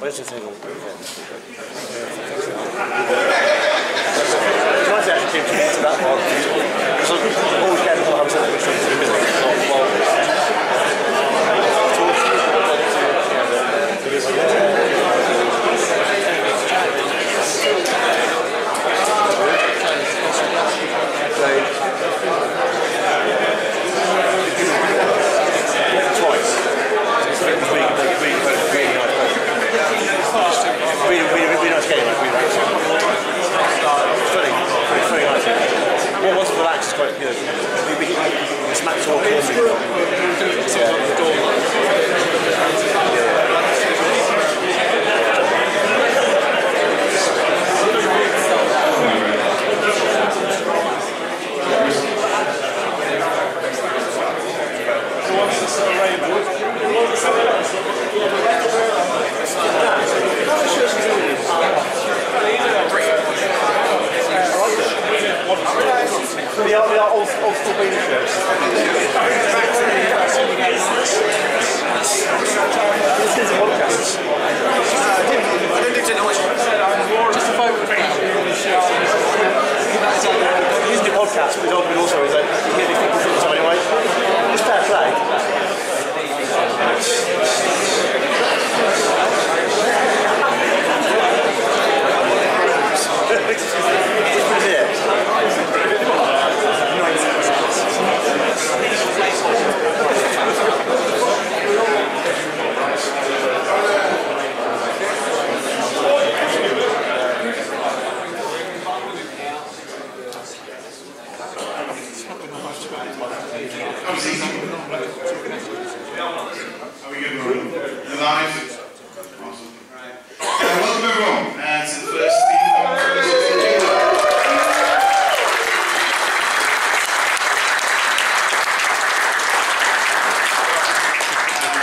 Where's the thing on? It's nice actually to get to that one. Because all we can have something which is in the middle. Really nice game, like, really nice. It's very nice. Well, once relaxed, it's quite good. We smack talking. They are all still being shirts. This is a podcast. I don't think it's a noise. Just a phone. Using the podcast, but the argument also is that you hear these people think so anyway. It's fair play. Are we good? We're live? Awesome. Right. Welcome everyone to the first Steamcon.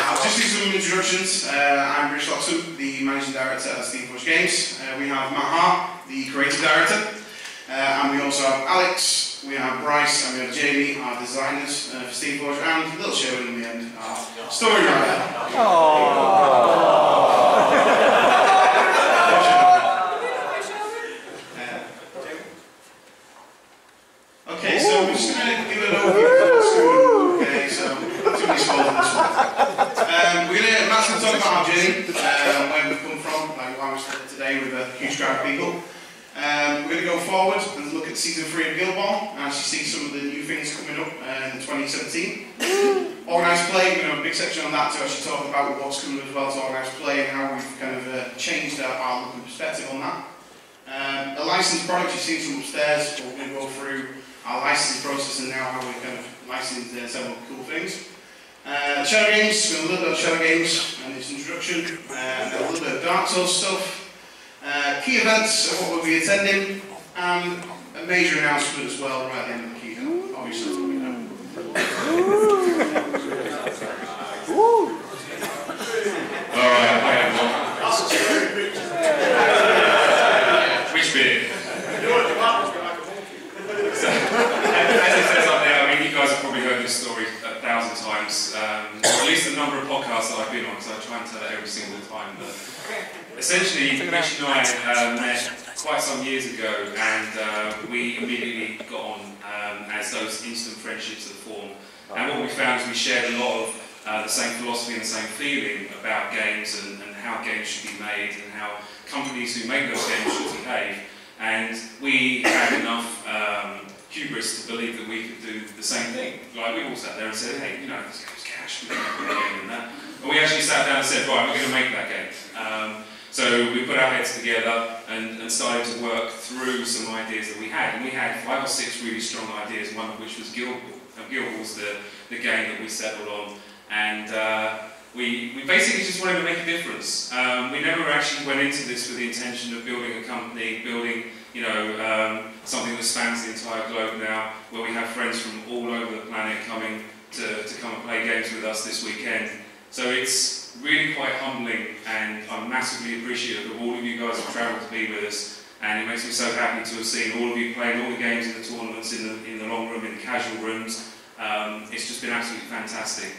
I'll just do some introductions. I'm Rich Loxham, the Managing Director at Steamforge Games. We have Matt Hart, the Creative Director. And we also have Alex, we have Bryce, and we have Jamie, our designers for Steamforge, and Little Sherwin in the end, our story writer. Okay, so we're just going to give an overview of what's going on. Okay, so too many spoilers in this one. Matt's going to talk about our journey, where we've come from, like why we're still today with a huge crowd of people. We're going to go forward and look at Season 3 of Guild Ball and actually see some of the new things coming up in 2017. Organised play, we're going to have a big section on that to actually talk about what's coming as well to organised play and how we've kind of changed our look and perspective on that. A licensed product, you've seen some upstairs, but we're going to go through our licensing process and now how we kind of license several cool things. Shadow games, we're going to a little bit of Shadow games and its introduction, a little bit of Dark Souls stuff. Key events of what we'll be attending, and a major announcement as well right at the end of the keynote, obviously, you know. Alright, hi everyone. Which bit? So, as it says up there, I mean, you guys have probably heard this story 1,000 times, or at least the number of podcasts that I've been on, because I try and tell it every single time. But essentially, Mitch and I met quite some years ago, and we immediately got on as those instant friendships that form. And what we found is we shared a lot of the same philosophy and the same feeling about games and how games should be made and how companies who make those games should behave. And we had enough hubris to believe that we could do the same thing. Like, we all sat there and said, hey, you know, this game's cash, we can make a game and that. And we actually sat down and said, right, we're going to make that game. So we put our heads together and started to work through some ideas that we had. And we had 5 or 6 really strong ideas, one of which was Guild Ball. Guild Ball was the game that we settled on. And we basically just wanted to make a difference. We never actually went into this with the intention of building a company, building, you know, something that spans the entire globe now, where we have friends from all over the planet coming to come and play games with us this weekend. So it's really quite humbling, and I'm massively appreciative of all of you guys who have travelled to be with us. And it makes me so happy to have seen all of you playing all the games in the tournaments, in the long room, in the casual rooms. It's just been absolutely fantastic.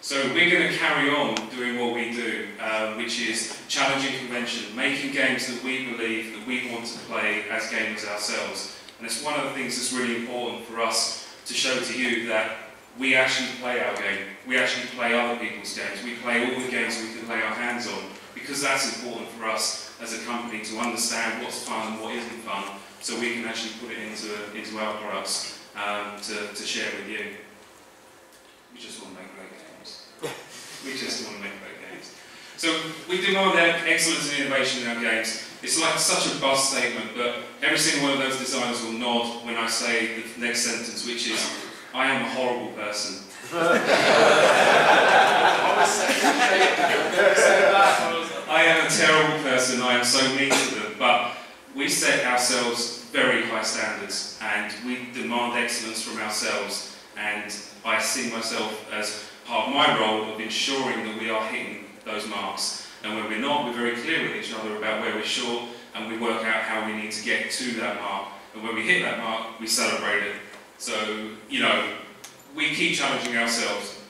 So we're going to carry on doing what we do, which is challenging convention, making games that we believe that we want to play as gamers ourselves. And it's one of the things that's really important for us to show to you that we actually play our game. We actually play other people's games. We play all the games we can lay our hands on, because that's important for us as a company to understand what's fun and what isn't fun, so we can actually put it into our products to share with you. We just want to make great games. We just want to make great games. So we demand excellence and innovation in our games. It's like such a buzz statement, but every single one of those designers will nod when I say the next sentence, which is, I am a horrible person. I am a terrible person, I am so mean to them, but we set ourselves very high standards and we demand excellence from ourselves, and I see myself as part of my role of ensuring that we are hitting those marks. And when we're not, we're very clear with each other about where we're short, and we work out how we need to get to that mark. And when we hit that mark, we celebrate it. So, you know, we keep challenging ourselves.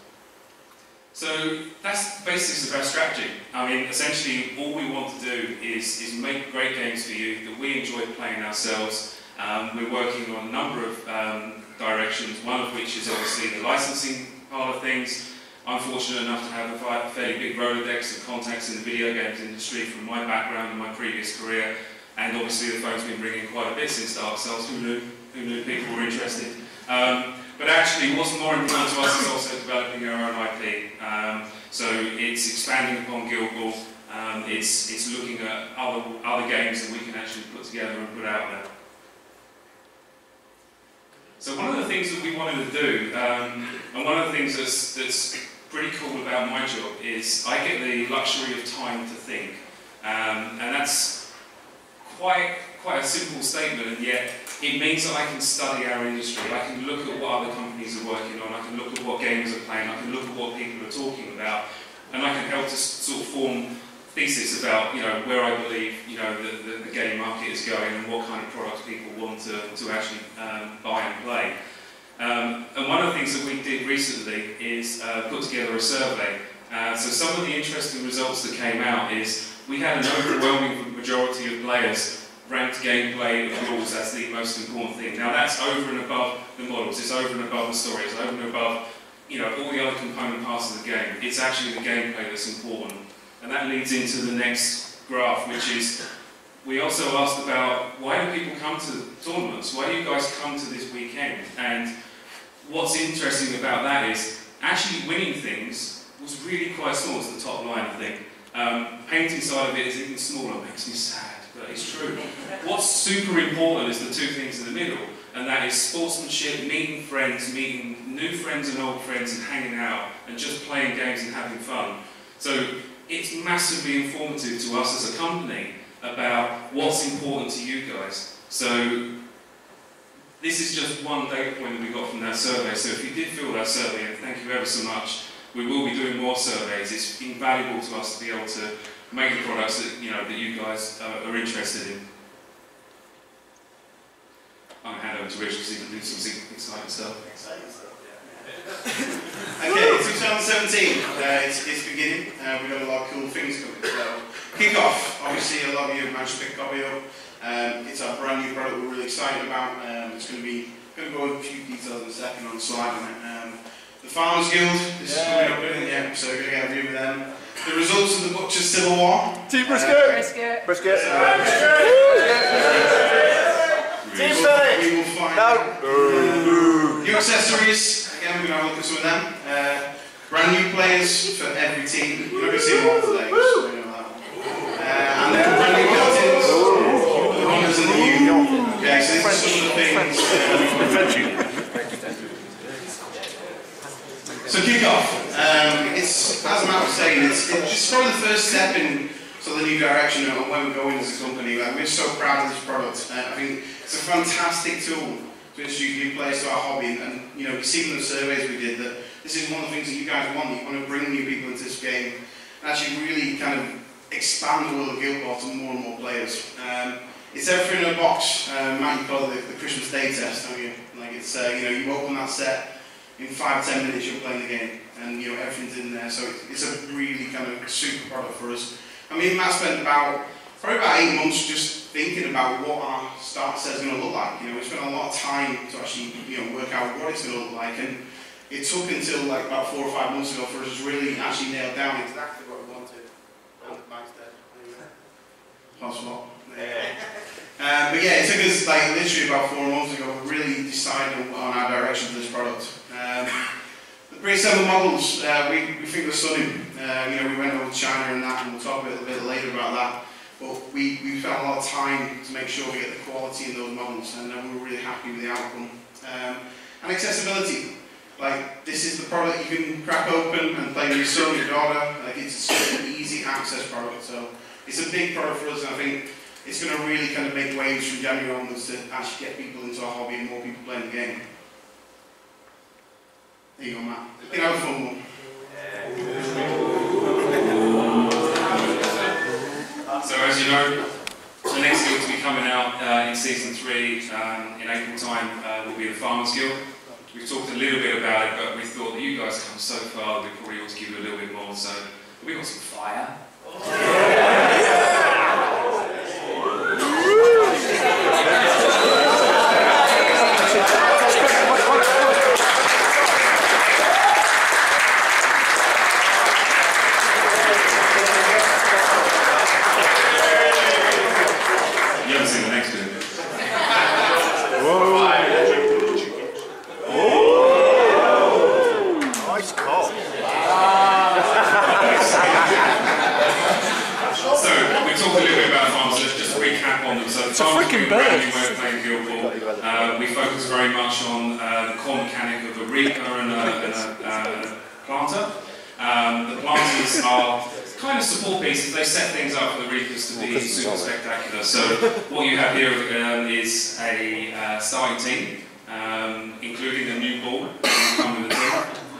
So that's the basics of our strategy. I mean, essentially, all we want to do is make great games for you that we enjoy playing ourselves. We're working on a number of directions, one of which is obviously the licensing part of things. I'm fortunate enough to have a fairly big Rolodex of contacts in the video games industry from my background and my previous career, and obviously the phone's been ringing quite a bit since Dark Souls. Who knew people were interested? But actually, what's more important to us is also developing our own IP. So it's expanding upon Guild Ball. It's looking at other games that we can actually put together and put out there. So one of the things that we wanted to do, and one of the things that's pretty cool about my job, is I get the luxury of time to think, and that's quite a simple statement, and yet it means that I can study our industry. I can look at what other companies are working on, I can look at what gamers are playing, I can look at what people are talking about, and I can help to sort of form thesis about, you know, where I believe, you know, the game market is going and what kind of products people want to actually buy and play. And one of the things that we did recently is put together a survey. So some of the interesting results that came out is we had an overwhelming majority of players ranked gameplay and rules as the most important thing. Now that's over and above the models, it's over and above the story, it's over and above, you know, all the other component parts of the game. It's actually the gameplay that's important. And that leads into the next graph, which is, we also asked about, why do people come to tournaments? Why do you guys come to this weekend? And what's interesting about that is, actually winning things was really quite small. It's the top line, I think. Painting side of it is even smaller, makes me sad, but it's true. What's super important is the two things in the middle, and that is sportsmanship, meeting friends, meeting new friends and old friends and hanging out and just playing games and having fun. So it's massively informative to us as a company about what's important to you guys. So this is just one data point that we got from that survey. So if you did fill that survey, and thank you ever so much, we will be doing more surveys. It's invaluable to us to be able to make the products that, you know, that you guys are interested in. I'm going to hand over to Rich because he can do some exciting stuff. Exciting stuff, yeah. Okay, 2017, it's beginning. We've got a lot of cool things coming. So, kick off. Obviously, a lot of you have managed to pick a copy up. It's our brand new product we're really excited about. It's going to go over a few details in a second on the slide on it. The Farmers Guild, this is coming up in, yeah, so we're going to get a review with them. The results of the Butcher's Civil War. Team Brisket! Brisket! Team Phillips! We will find out. New accessories, again we're going to have a look at some of them. Brand new players for every team. You're not going to see them all today, just so you know that. And then brand new built-ins, the runners and the U. Okay, so these are some of the things. So kick off. It's, as Matt was saying, it's just probably the first step in sort of the new direction of where we're going as a company. We're so proud of this product. I think it's a fantastic tool to introduce new players to our hobby, and you know, we see from the surveys we did that this is one of the things that you guys want. You want to bring new people into this game and actually really kind of expand the world of Guild Ball to more and more players. It's everything in a box. Matt, you call it the Christmas Day test, don't you? Like it's, you know, you open that set. in 5-10 minutes you're playing the game, and you know everything's in there. So it's a really kind of super product for us. I mean, Matt spent probably about 8 months just thinking about what our starter set is going to look like. You know, we spent a lot of time to actually work out what it's going to look like, and it took until like about 4 or 5 months ago for us to really actually nail down exactly what we wanted. Mike's dead. Hot spot. But yeah, it took us like literally about 4 months ago to really decide on our direction for this product. The pre-assembled models, we think they're stunning. We went over to China and that, and we'll talk a little bit later about that. But we spent a lot of time to make sure we get the quality in those models, and we were really happy with the outcome. And accessibility. Like, this is the product you can crack open and play with your son, your daughter. Like, it's such an easy access product. So it's a big product for us, and I think it's going to really kind of make waves from January onwards to actually get people into our hobby and more people playing the game. There you go, Matt. You can have a fun one. So as you know, the next guild to be coming out in Season 3 in April time will be the Farmers Guild. We've talked a little bit about it, but we thought that you guys come so far, we probably ought to give you a little bit more. So we got some fire. You haven't seen the next bit. Nice call. So, we talked a little bit about farms, let's just recap on them. So, It's a freaking bird. Way of playing Guild Ball. We focus very much on the core mechanic of a reaper and a planter. The planters are kind of support pieces. They set things up for the reapers to be super spectacular. So, what you have here is a starting team, including a new ball that will come with a team.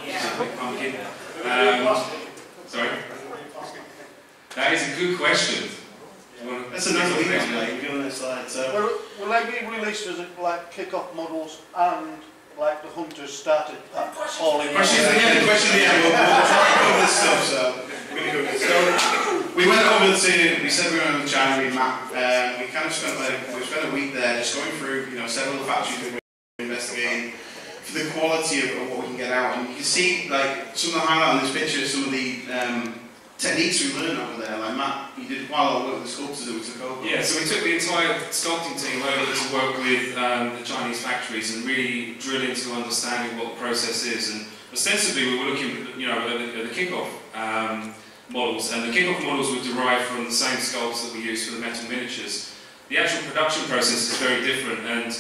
Yeah. Big pumpkin. Sorry. That is a good question. That's another thing, like, on this slide. So. Will they be released as like kick-off models and like the Hunters started all in? Question at the end. We'll try and cover this stuff. So we're going to go this. So we went over to. We said we were going to China with Matt. We kind of spent a week there, just going through several factories we were investigating for the quality of what we can get out. And you can see like some of the highlight on this picture, some of the techniques we learned over there. Like Matt, you did quite a lot of work with the sculptors that we took over. Yeah, so we took the entire sculpting team over to work with the Chinese factories and really drill into understanding what the process is. And ostensibly, we were looking, at the kickoff models, and the kickoff models were derived from the same sculpts that we use for the metal miniatures. The actual production process is very different, and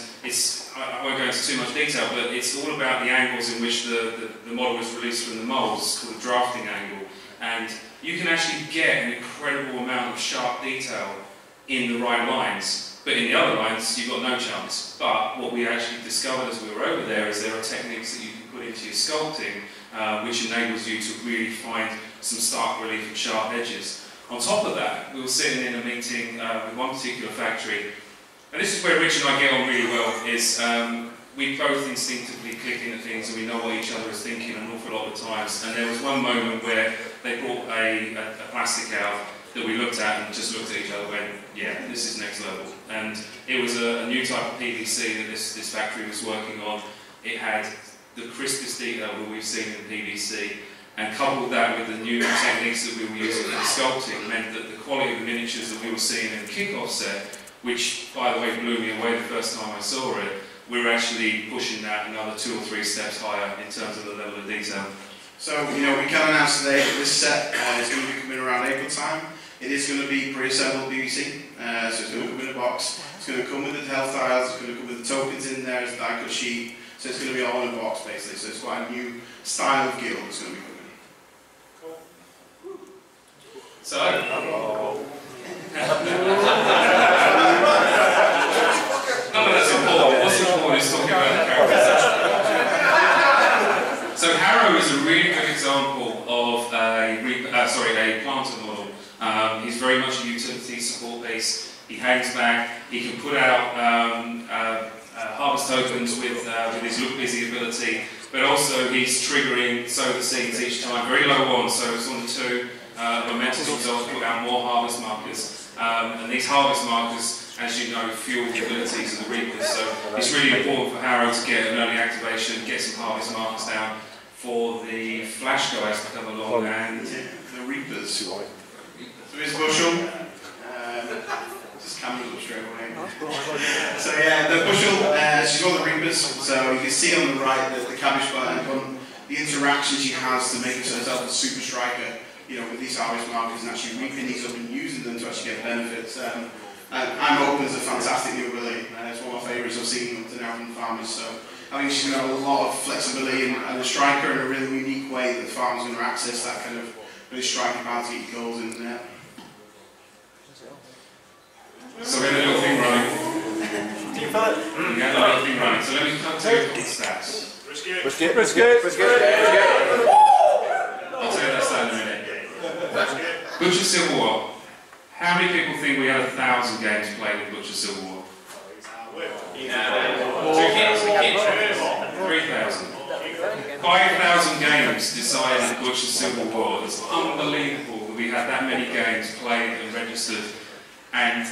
I won't go into too much detail, but it's all about the angles in which the model is released from the molds. It's called a drafting angle, and you can actually get an incredible amount of sharp detail in the right lines, but in the other lines you've got no chance. But what we actually discovered as we were over there is there are techniques that you can put into your sculpting which enables you to really find some stark relief and sharp edges. On top of that, we were sitting in a meeting with one particular factory, and this is where Rich and I get on really well, is we both instinctively click into things and we know what each other is thinking an awful lot of times. And there was one moment where they brought a plastic out that we looked at and just looked at each other and went, yeah, this is next level. And it was a new type of PVC that this factory was working on. It had the crispest detail that we've seen in PVC, and coupled that with the new techniques that we were using in sculpting meant that the quality of the miniatures that we were seeing in the kickoff set, which by the way blew me away the first time I saw it, we were actually pushing that another 2 or 3 steps higher in terms of the level of detail. So, we can announce today that this set is going to be coming around April time. It is going to be pre-assembled PVC, so it's going to come in a box. It's going to come with the health tiles, it's going to come with the tokens in there, as a die cut sheet. So it's going to be all in a box basically. So it's quite a new style of guild that's going to be coming. So, that's important. What's important is talking about the characters. So Harrow is a really good example of a planter model. He's very much a utility support base. He hangs back. He can put out harvest plus tokens with his look busy ability, but also he's triggering sow the seeds each time, very low on, so it's on the 2. Momentous results put out more harvest markers, and these harvest markers, as you know, fuel the abilities of the reapers, so it's really important for Harrow to get an early activation, get some harvest markers down for the flash guys to come along and the reapers. So here's bushel. Just cameras up straight away. So yeah, the bushel, she's got the reapers, so you can see on the right that the cabbage button, the interactions she has to make herself a super striker, you know, with these harvest markers and actually reaping these up and using them to actually get benefits. I'm open is a fantastic new ability, and it's one of my favourites I've seen up to now from farmers. So I think she's going to have a lot of flexibility and a striker in a really unique way that the farmer's going to access that kind of really striking power to get your goals in there. So we had a little thing running. We had a little thing running. So let me come to your stats. Brisket. I'll tell you that stat in a minute. Butcher Civil War. How many people think we had 1,000 games played in Butcher Civil War? 3,000. 5,000 games decided in Butcher Civil War. It's unbelievable that we had that many games played and registered. And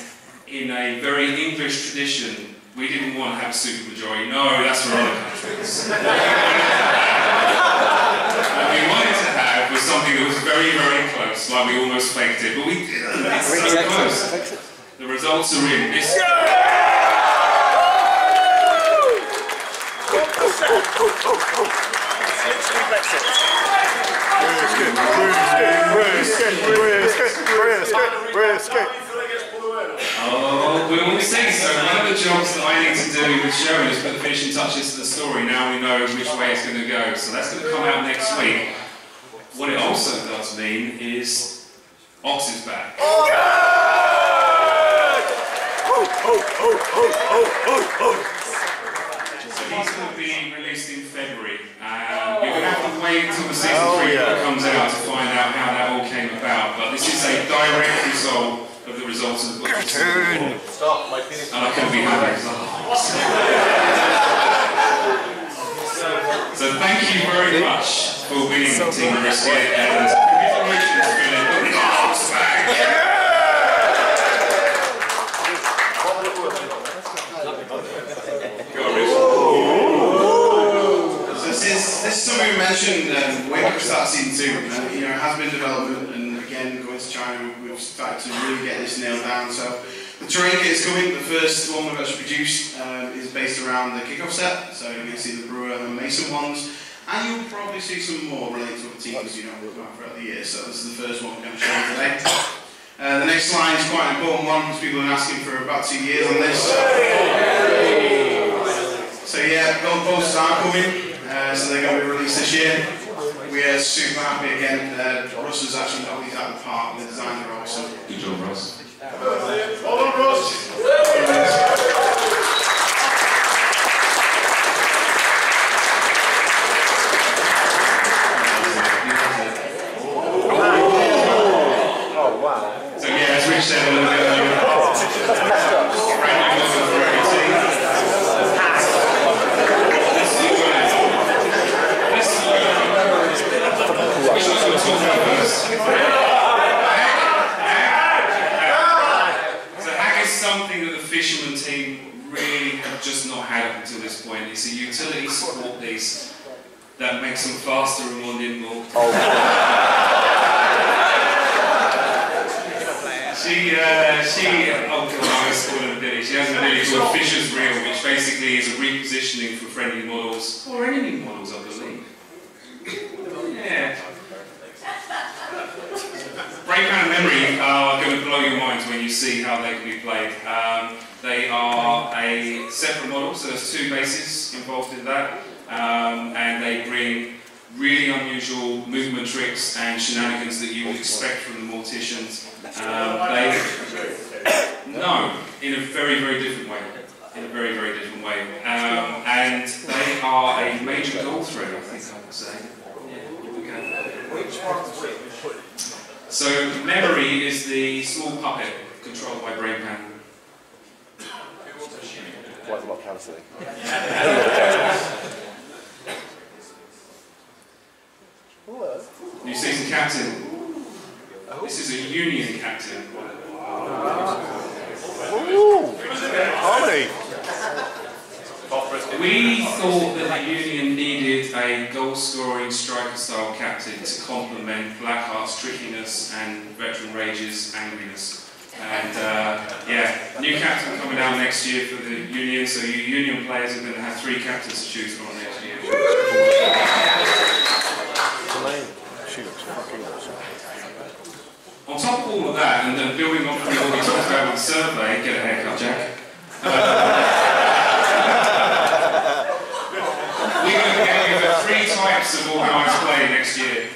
in a very English tradition, we didn't want to have a super majority. No, that's for other countries. What we wanted to have was something that was very, very close, like we almost faked it, but we didn't. It's so close. The results are in. This Oh, we always say so. One of the jobs that I need to do with Sharon is put the finishing touches to the story. Now we know which way it's going to go. So that's going to come out next week. What it also does mean is Ox is back. So he's going to be released in February. You're going to have to wait until the season 3 comes out to find out how that all came about. But this is a direct result of the results of the Butcher Civil War. Stop, my penis. And I couldn't be happy. So thank you very much for winning Team Brisket, and congratulations for putting the Ox back. This is something we mentioned way back at the start of season 2. You know, it has been development, and again, going to China, we've started to really get this nailed down. So the terrain kit is coming. The first one we've actually produced is based around the kickoff set. So you can see the brewer and the mason ones, and you'll probably see some more related to other teams, you know, throughout the year. So this is the first one we're going to show you today. The next slide is quite an important one because people have been asking for about 2 years on this. So yeah, gold posters are coming. So they're going to be released this year. We are super happy again. Russ has actually got these out of the park, and the designs are awesome. Good job, Russ. Hold on, Russ. Oh, wow. So yeah, as Rich said a little bit earlier, something that the fisherman team really have just not had up until this point. It's a utility support piece that makes them faster and more nimble. She has an ability called Fisher's Reel, which basically is a repositioning for friendly models, or enemy models, I believe. Yeah. Breakdown and Memory are going to blow your minds when you see how they can be played. They are a separate model, so there's 2 bases involved in that, and they bring really unusual movement tricks and shenanigans that you would expect from the Morticians. No, in a very, very different way. In a very, very different way. And they are a major goal thread, I think I would say. Yeah, here we go. Which one's which? So, Memory is the small puppet controlled by Brainpan. quite a lot, honestly. New season captain. This is a union captain. Ooh! Harmony! We thought that the Union needed a goal-scoring striker-style captain to complement Blackheart's trickiness and Veteran Rage's angriness. And yeah, new captain coming out next year for the Union, so you Union players are going to have 3 captains to choose from next year. She looks fucking awesome. On top of all of that, and then building on from what we talked about with the survey, get a haircut, Jack. We're going to be getting over 3 types of organised play next year.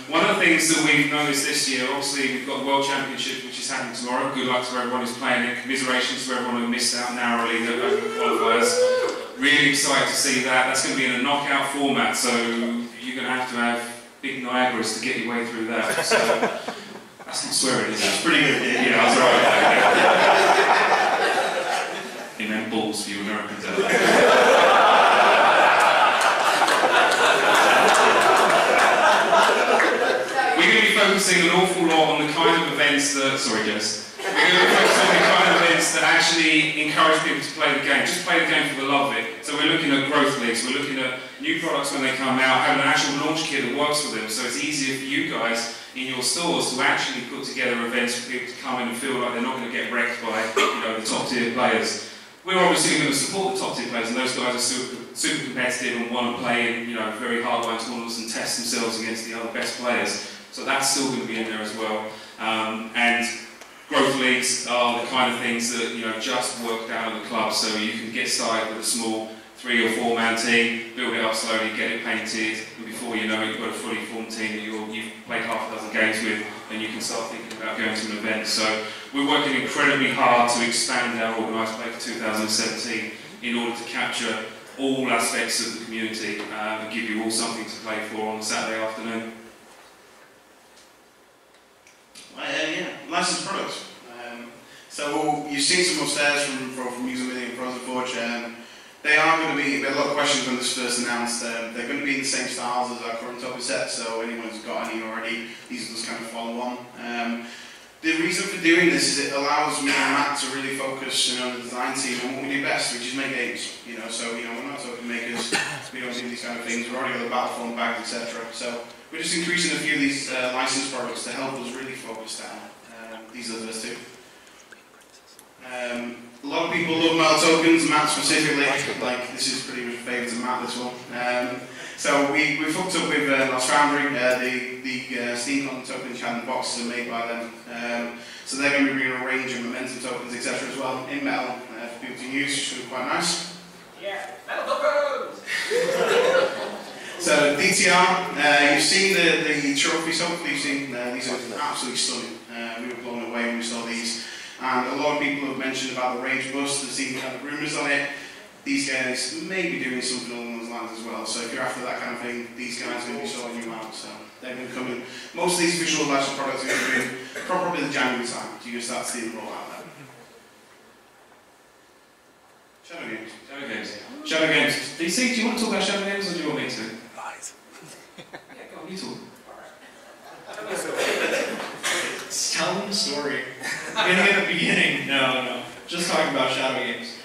One of the things that we've noticed this year, obviously we've got the World Championship which is happening tomorrow. Good luck to everyone who's playing it. Commiserations to everyone who missed out narrowly over the qualifiers. Really excited to see that. That's going to be in a knockout format, so you're going to have big Niagaras to get your way through that. So that's not swearing, is it? It's pretty good, yeah. Yeah, that's right. He meant balls for you Americans out there. We're going to be focusing an awful lot on the kind of events that... Sorry, Jess. We're going to be focusing on the kind of events that actually encourage people to play the game. Just play the game for the love of it. So we're looking at growth leagues, we're looking at new products when they come out, having an actual launch kit that works for them, so it's easier for you guys in your stores to actually put together events for people to come in and feel like they're not going to get wrecked by, the top tier players. We're obviously going to support the top tier players, and those guys are super competitive and want to play in very hard-line tournaments and test themselves against the other best players. So that's still going to be in there as well. And growth leagues are the kind of things that just work down at the club, so you can get started with a small 3 or 4 man team, build it up slowly, get it painted, and before you know it, you've got a fully formed team that you've played half a dozen games with, and you can start thinking about going to an event. So we're working incredibly hard to expand our organised play for 2017 in order to capture all aspects of the community and give you all something to play for on a Saturday afternoon. Yeah, licensed products. So you've seen some upstairs from User Million and Frozen Forge. They are going to be, there are a lot of questions when this first announced. They're going to be in the same styles as our current topic set, so anyone who's got any already, these will just kind of follow on. The reason for doing this is it allows me and Matt to really focus on the design team on what we do best, which is make games. So we're not token makers, we don't do these kind of things, we're already got the Battlefront bags, etc. So we're just increasing a few of these licensed products to help us really focus down. These are the first 2. A lot of people love metal tokens, Matt specifically, like this is pretty much a favourite to Matt, this one. So we hooked up with Lost Foundry, the Steamcon tokens you had in the boxes are made by them. So they're going to be bringing a range of momentum tokens, etc. as well, in metal for people to use, which should be quite nice. Yeah, metal tokens! So DTR, you've seen the trophies, hopefully you've seen, these are absolutely stunning. We were blown away when we saw these. And a lot of people have mentioned about the Rage Bust, there's seen kind of rumours on it. These guys may be doing something along those lines as well. So if you're after that kind of thing, these guys are going to be sorting you out. So they're going to come in. Most of these visual license products are going to be in probably the January time. So you're going to start seeing them roll out there. Shadow Games. Shadow Games. Shadow Games. DC, do you want to talk about Shadow Games or do you want me to? Right. Yeah, go on, you talk. Tell them the story. Beginning at the beginning. No. Just talking about Shadow Games.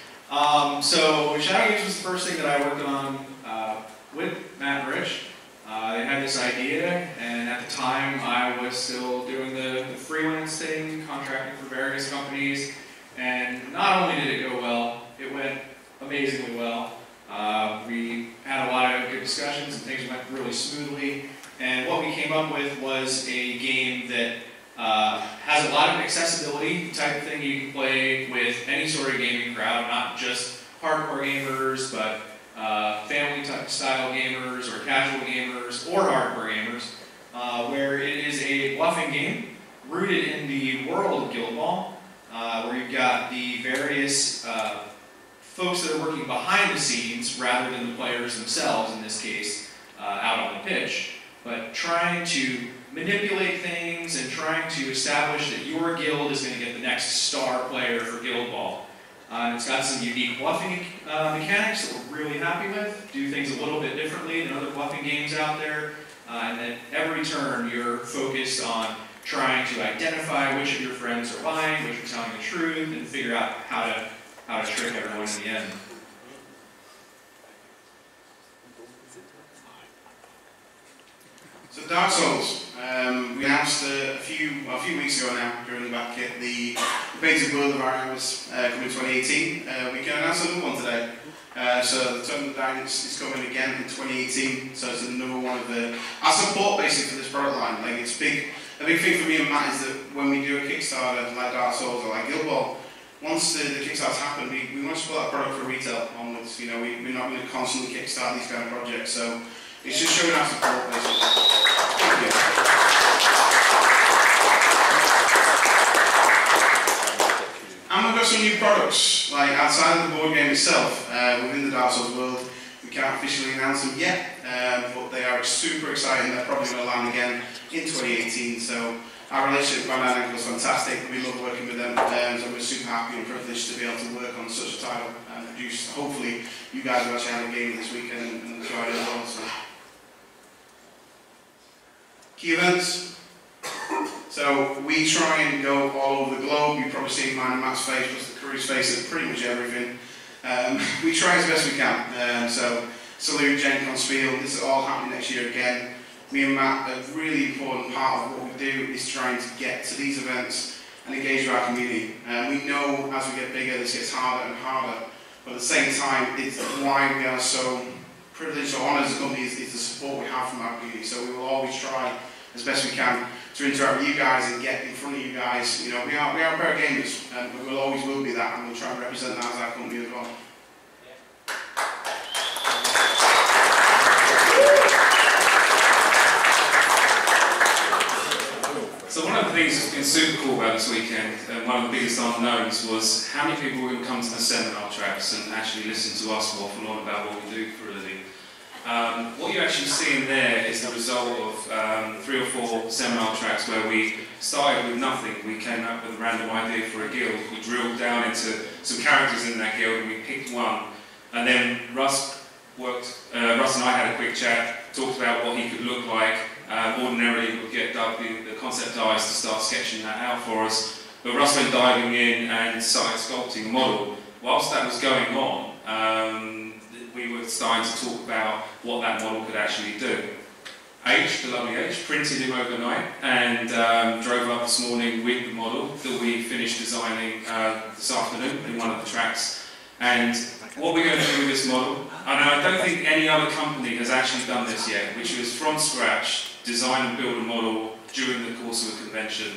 So Shadow Games was the first thing that I worked on with Matt and Rich. They had this idea, and at the time I was still doing the freelance thing, contracting for various companies, and not only did it go well, it went amazingly well. We had a lot of good discussions and things went really smoothly, and what we came up with was a game that has a lot of accessibility, the type of thing you can play with any sort of gaming crowd, not just hardcore gamers, but family style gamers or casual gamers or hardcore gamers, where it is a bluffing game rooted in the world of Guild Ball, where you've got the various folks that are working behind the scenes rather than the players themselves, in this case, out on the pitch, but trying to manipulate things and trying to establish that your guild is going to get the next star player for Guild Ball. And it's got some unique bluffing mechanics that we're really happy with. Do things a little bit differently than other bluffing games out there. And then every turn you're focused on trying to identify which of your friends are lying, which are telling the truth, and figure out how to trick everyone in the end. So Dark Souls, we announced a few weeks ago now during the back kit the basic world of our hours coming in 2018. We can announce another one today. So the Tournament of Diamonds is coming again in 2018. So it's another one of our support basically for this product line. Like it's big. A big thing for me and Matt is that when we do a Kickstarter like Dark Souls or like Guild Ball, once the Kickstarters happen, we want to support that product for retail onwards. You know, we're not going to constantly kickstart these kind of projects. So it's just showing our support basically. Thank you. And we've got some new products, like outside of the board game itself, within the Dark Souls world. We can't officially announce them yet, but they are super exciting. They're probably going to land again in 2018. So our relationship with Bandai Namco is fantastic. We love working with them, so we're super happy and privileged to be able to work on such a title and produce. Hopefully, you guys will actually have a game this weekend and try it as well. So. Key events. So we try and go all over the globe. You've probably seen mine and Matt's face, plus the crew's face at pretty much everything. We try as best we can. So Salute, Gen Con, Spiel, this is all happening next year again. Me and Matt, a really important part of what we do is trying to get to these events and engage with our community. We know as we get bigger, this gets harder and harder. But at the same time, it's why we are so privileged or honoured as a company is the support we have from our community. So we will always try as best we can to interact with you guys and get in front of you guys. You know, we are a pair of gamers, and we will always will be that, and we'll try and represent that as our company as well. So one of the things that's been super cool about this weekend, and one of the biggest unknowns, was how many people were going to come to the seminar tracks and actually listen to us waffle on about what we do for a living. What you actually see in there is the result of 3 or 4 seminar tracks where we started with nothing. We came up with a random idea for a guild. We drilled down into some characters in that guild and we picked one. And then Russ and I had a quick chat, talked about what he could look like. Ordinarily he would get Doug the concept artist to start sketching that out for us. But Russ went diving in and started sculpting a model. Whilst that was going on, we were starting to talk about what that model could actually do. H, the lovely H, printed him overnight and drove up this morning with the model that we finished designing this afternoon in one of the tracks. And what we're going to do with this model, and I don't think any other company has actually done this yet, which was from scratch, design and build a model during the course of a convention.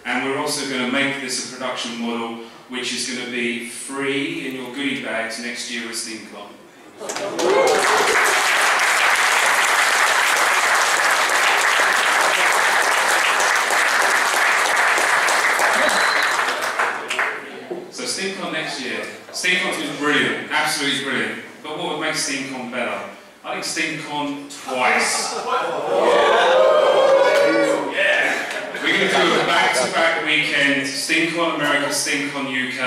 And we're also going to make this a production model which is going to be free in your goodie bags next year at Steamcon. So Steamcon next year. Steamcon's been brilliant, absolutely brilliant. But what would make Steamcon better? I think Steamcon twice. Yeah. We're going to do a back-to-back weekend, Steamcon America, Steamcon UK,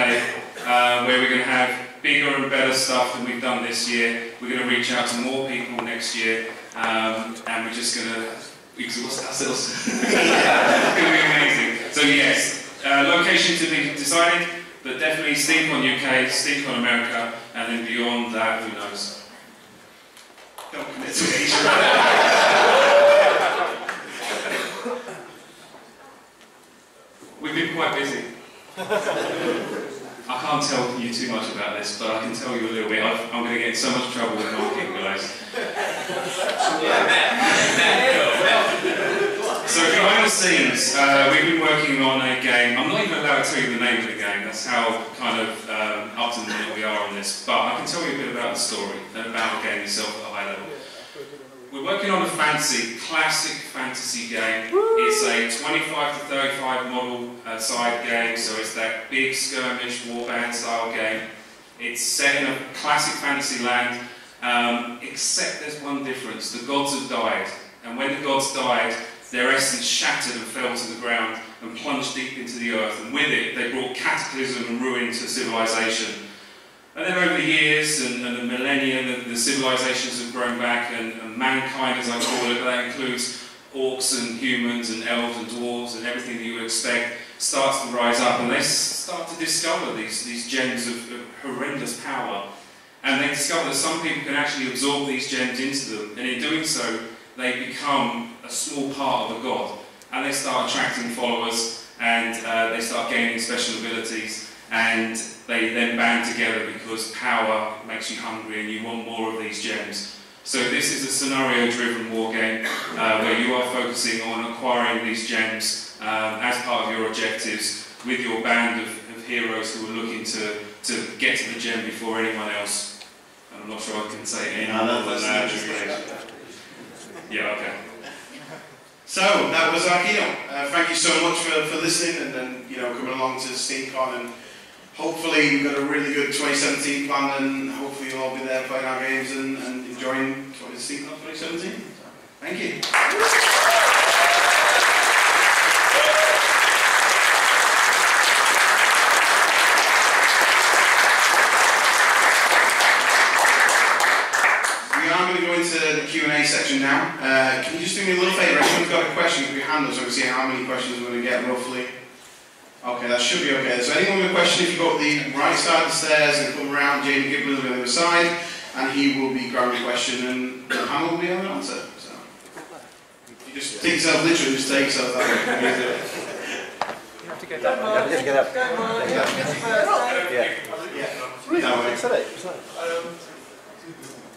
where we're going to have bigger and better stuff than we've done this year. We're going to reach out to more people next year, and we're just going to exhaust ourselves. It's going to be amazing. So yes, location to be decided, but definitely Steamcon UK, Steamcon America, and then beyond that, who knows? Don't commit to Asia. We've been quite busy. I can't tell you too much about this, but I can tell you a little bit. I'm going to get in so much trouble with marketing guys. So behind the scenes, we've been working on a game. I'm not even allowed to tell you the name of the game. That's how kind of up to the minute we are on this. But I can tell you a bit about the story, about the game itself at a high level. We're working on a classic fantasy game. It's a 25 to 35 model side game, so it's that big skirmish warband style game. It's set in a classic fantasy land, except there's one difference. The gods have died, and when the gods died, their essence shattered and fell to the ground and plunged deep into the earth, and with it they brought cataclysm and ruin to civilization. And then over the years and the millennia, the civilizations have grown back, and mankind, as I call it, that includes orcs and humans and elves and dwarves and everything that you would expect, starts to rise up, and they start to discover these gems of horrendous power. And they discover that some people can actually absorb these gems into them, and in doing so, they become a small part of a god. And they start attracting followers, and they start gaining special abilities, and they then band together because power makes you hungry and you want more of these gems. So this is a scenario-driven war game where you are focusing on acquiring these gems as part of your objectives with your band of heroes who are looking to get to the gem before anyone else. And I'm not sure I can say any more than that. Yeah, okay. So that was our keynote. Thank you so much for listening and coming along to Steamcon, and hopefully we've got a really good 2017 planned, and hopefully you'll all be there playing our games and enjoying Steamcon 2017. So, thank you. We are going to go into the Q&A section now. Can you just do me a little favour? Everyone's got a question, put your hand up so I can see how many questions we're going to get roughly. Okay, that should be okay. So anyone with a question, if you go up the right side of the stairs and come around, Jamie Gibbons on the other side, and he will be grabbing a question and the panel will be able to answer. So you just take yourself literally, just take yourself that way. You have to get up. You have to just get up.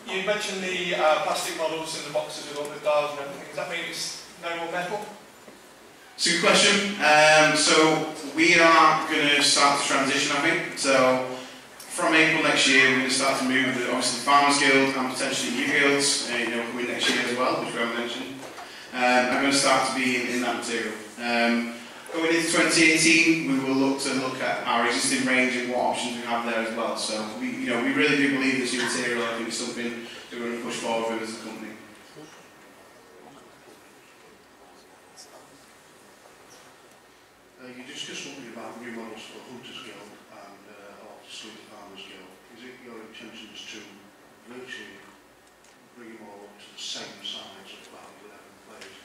You mentioned the plastic models in the boxes with all the dials and everything. Does that mean it's no more metal? It's a good question. So we are going to start the transition, I think. So from April next year, we're going to start to move obviously the Farmers Guild and potentially new guilds, coming next year as well, which we haven't mentioned. Are going to start to be in that material. Going into 2018, we will look at our existing range and what options we have there as well. So we really do believe this new material. I think is something that we're going to push forward with as a company. You discussed something about new models for Hunters Guild and obviously the Farmers Guild. Is it your intentions to virtually bring them all up to the same size of about 11 players?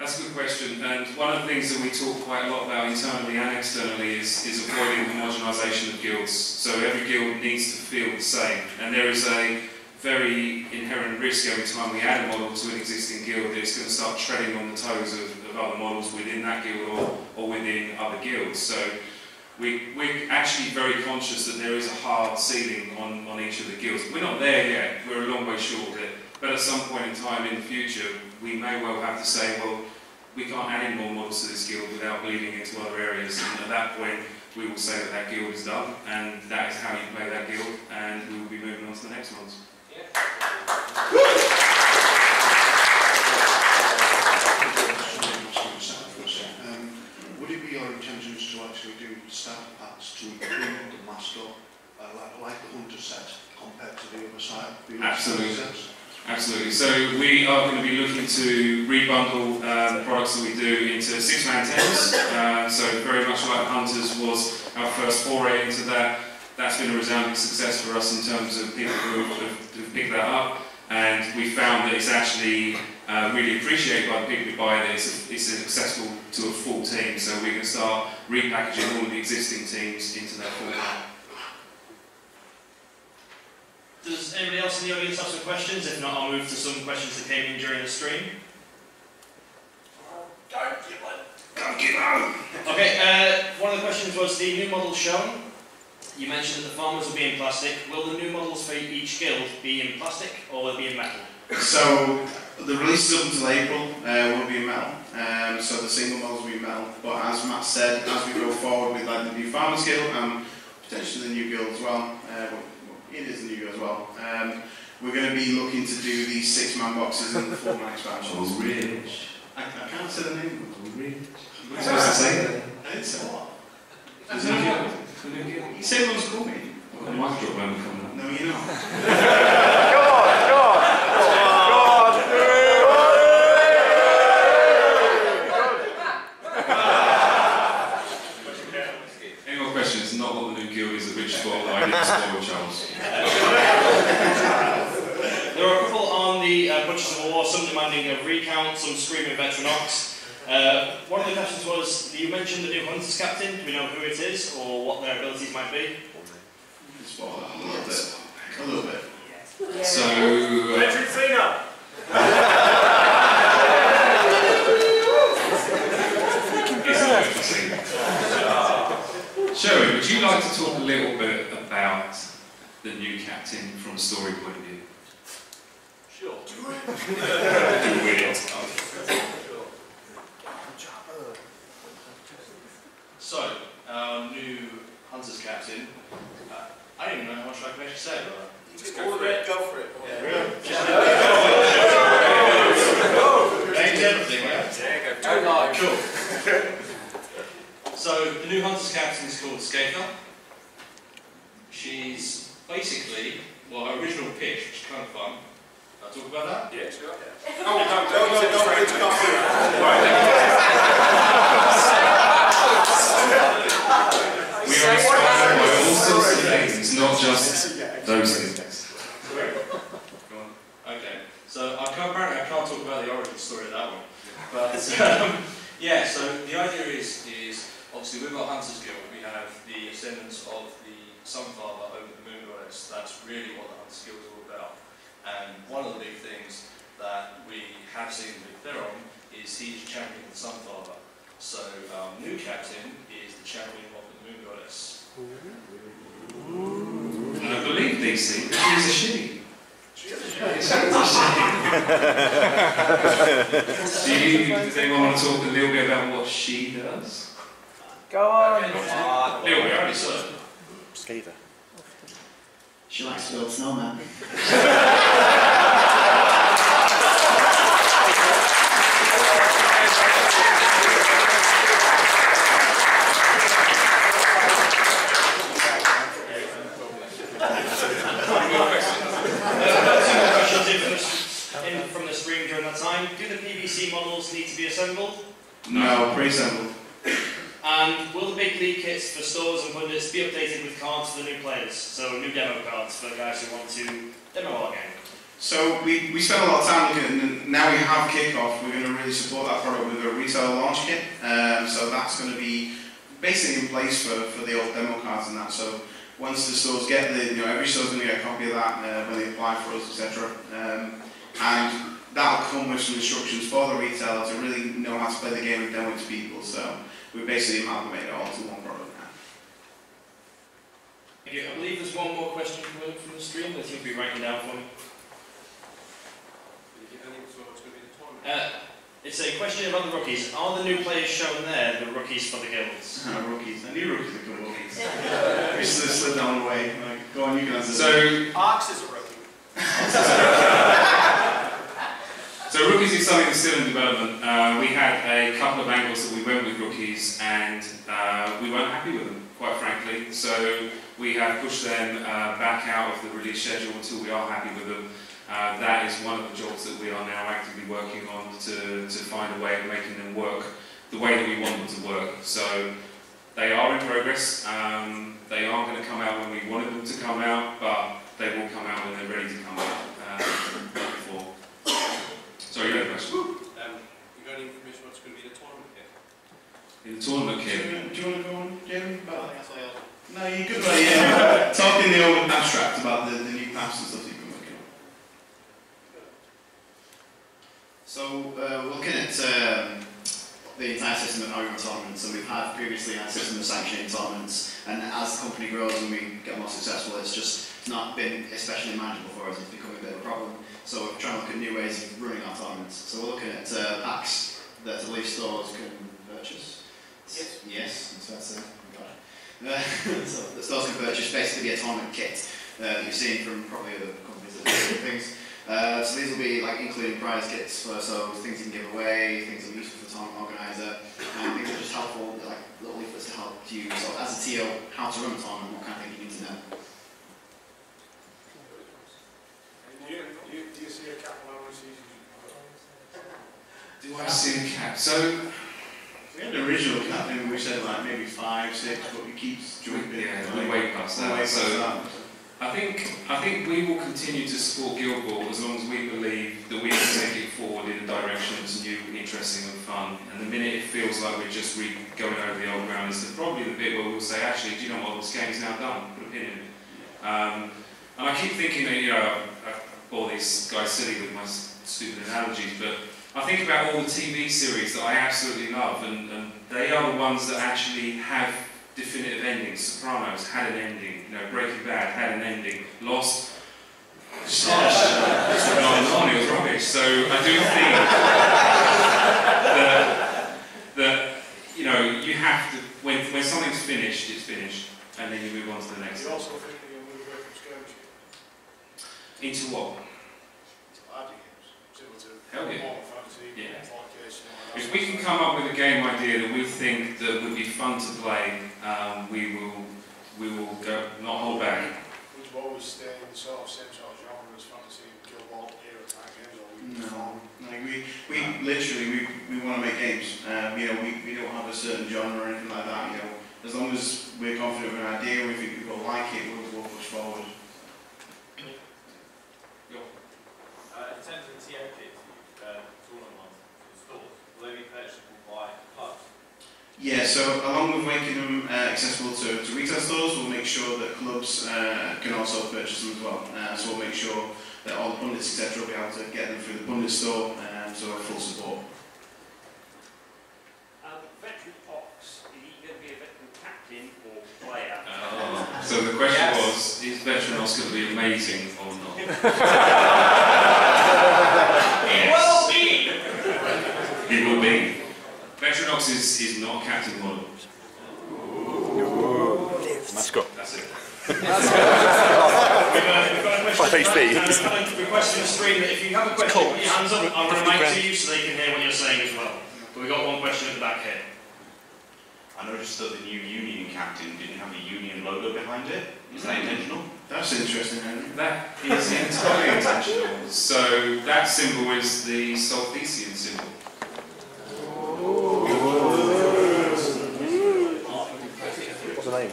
That's a good question, and one of the things that we talk quite a lot about internally and externally is avoiding homogenisation of guilds. So every guild needs to feel the same, and there is a very inherent risk every time we add a model to an existing guild that it's going to start treading on the toes of other models within that guild or within other guilds. So we're actually very conscious that there is a hard ceiling on each of the guilds. We're not there yet, we're a long way short of it, but at some point in time in the future we may well have to say, well, we can't add any more models to this guild without bleeding into other areas, and at that point we will say that guild is done, and that is how you play that guild, and we will be moving on to the next ones. Would it be your intentions to actually do starter packs to include the mascot, like the Hunter set, compared to the other side? Absolutely. Absolutely. So we are going to be looking to rebundle the products that we do into 6-man tents. So very much like Hunters was our first foray into that. That's been a resounding success for us in terms of people who've picked that up, and we found that it's actually really appreciated by the people who buy it. It's accessible to a full team, so we're going to start repackaging all of the existing teams into that full team. Does anybody else in the audience have some questions? If not, I'll move to some questions that came in during the stream. Don't give up! Okay, one of the questions was the new models shown. You mentioned that the farmers will be in plastic. Will the new models for each guild be in plastic or will they be in metal? So the releases up until April will be in metal. So the single models will be in metal. But as Matt said, as we go forward with like the new Farmers Guild and potentially the new guild as well, it is the new guild as well. We're going to be looking to do these 6-man boxes and the 4-man expansions. Oh, really? I can't say the name. Oh, really? You're supposed to say that. I didn't say what? You said it was coming. Well, the mic drop won't come up. No, you're not. Any more questions? Not what the new guild is, at which spot I didn't spot. of recount, some screaming veteranox. One of the questions was, you mentioned the new Hunters Captain. Do we know who it is or what their abilities might be? Spoil that a little bit. A little bit. So, Sherry, would you like to talk a little bit about the new captain from a story point of view? Sure. Do it. So, our new Hunters Captain, I don't even know how much I can actually say about that. Just go for it. Go for it. Yeah. Change everything, yeah? Cool. So, the new Hunters Captain is called Skaker. She's basically, well, her original pitch, which is kind of fun. Can I talk about that? Yeah, sure. We are inspired by all sorts of things, not just those things. Go on. Okay. So apparently I can't talk about the origin story of that one. But yeah, so the idea is obviously with our Hunters Guild we have the descendants of the Sunfather over the Moon Goddess. That's really what the Hunters Guild is all about. And one of the big things that we have seen with Theron is he's champion of the Sunfather. So our new captain is the champion of the Moon Goddess. And I believe DC, that she's a she. Does anyone want to talk a little bit about what she does? Go on. Little bit, already said. Skater. She likes to build snowmen. From the stream during that time. Do the PVC models need to be assembled? No, pre-assembled. And will the big league kits for stores and pundits be updated with cards for the new players? So new demo cards for the guys who want to demo our game? So we spent a lot of time looking at it, and now we have Kickoff, we're going to really support that product with a retail launch kit. So that's going to be basically in place for the old demo cards and that. So once the stores get every store's going to get a copy of that when they apply for us, etc. And that'll come with some instructions for the retailer to really know how to play the game and demo it to people. So we basically amalgamated it all into one product now. Thank you. I believe there's one more question coming up from the stream that you'll be writing down for me. It's a question about the rookies. Are the new players shown there the rookies for the guilds? Rookies. I knew rookies would come rookies. We slid down the way. Go on, you can answer. So, Arx is a rookie. So rookies is something that's still in development. We had a couple of angles that we went with rookies and we weren't happy with them, quite frankly. So we have pushed them back out of the release schedule until we are happy with them. That is one of the jobs that we are now actively working on to find a way of making them work the way that we want them to work. So they are in progress. They aren't going to come out when we wanted them to come out, but they will come out when they're ready to come out. Sorry, you had a question? You got any information what's going to be the tournament kit? In the tournament kit? Do you want to go on, Jim? No, you could. Yeah. Talk in the old abstract about the new paths and stuff that you've been working on. So we're looking at the entire system of how we run tournaments. So we've had previously had a system of sanctioning tournaments, and as the company grows and we get more successful, it's not been especially manageable for us. It's becoming a bit of a problem. So we're trying to look at new ways of running our tournaments. So we're looking at packs that at least stores can purchase. Yes, that's fair to say. So the stores can purchase basically a tournament kit that you've seen from probably other companies that do different things. So these will be like including prize kits, so things you can give away, things that are useful for the tournament organizer, and things that are just helpful, like little leaflets to help you, so as a TO, how to run a tournament, what kind of thing you need to know. Do you see a cap on how many seasons? Do I see a cap? So we had an original cap, and we said like maybe 5, 6, but we keep jumping. Yeah, we way past that. So I think we will continue to support Guild Ball as long as we believe that we can take it forward in a direction that's new, interesting and fun. And the minute it feels like we're just going over the old ground is probably the bit where we'll say, actually, do you know what, this game's now done, put a pin in it. And I keep thinking that, I bore these guys silly with my stupid analogies, but I think about all the TV series that I absolutely love, and they are the ones that actually have definitive endings. Sopranos had an ending, Breaking Bad had an ending, Lost, just went on, it was rubbish. So I do think that you have to, when something's finished, it's finished, and then you move on to the next. You also think that you're moving away from scale games? Into what? Party games, similar to Hell yeah. Final Fantasy, Yeah. Fornication, If we can come up with a game idea that we think that would be fun to play, we will go, not hold back. Would you always stay in the same sort of genre as fantasy and Guild Ball era type games, or would you No, like we literally we want to make games. We don't have a certain genre or anything like that. As long as we're confident with an idea, we think people like it, we'll push forward. In terms of the TO kits tournament ones in stores, will they be purchasable by clubs? Yeah, so along with making them accessible to retail stores, we'll make sure that clubs can also purchase them as well. So we'll make sure that all the pundits, etc., will be able to get them through the pundit store, so we're full support. Veteran Ox, is he going to be a veteran captain or player? So the question was, is Veteran Ox going to be amazing or not? Yes. Well, be! It will be. Veteran Ox is not a captain model. Mascot. That's it. We've got a question. Request in the stream that if you have a question, put your hands up. I'll run a mic to you so they can hear what you're saying as well. But we've got one question at the back here. I noticed that the new Union captain didn't have a Union logo behind it. Is that intentional? That's interesting, Henry. That is entirely intentional. So that symbol is the Solthesian symbol. What's the name?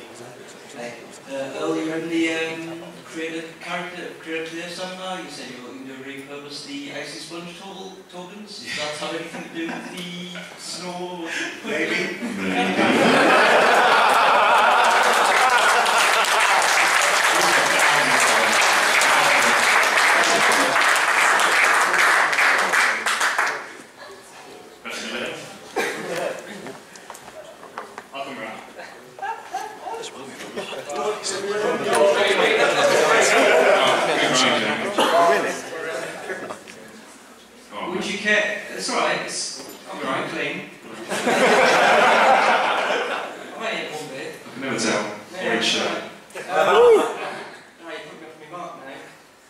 Earlier in the creator seminar, you said you were going to repurpose the icy sponge tokens. Does that have anything to do with the snow? Maybe. I'll come around. Would you care? It's alright, I'm quite clean. I might hit one bit. I can never tell. Orange shirt. Right, you put me off my mark now.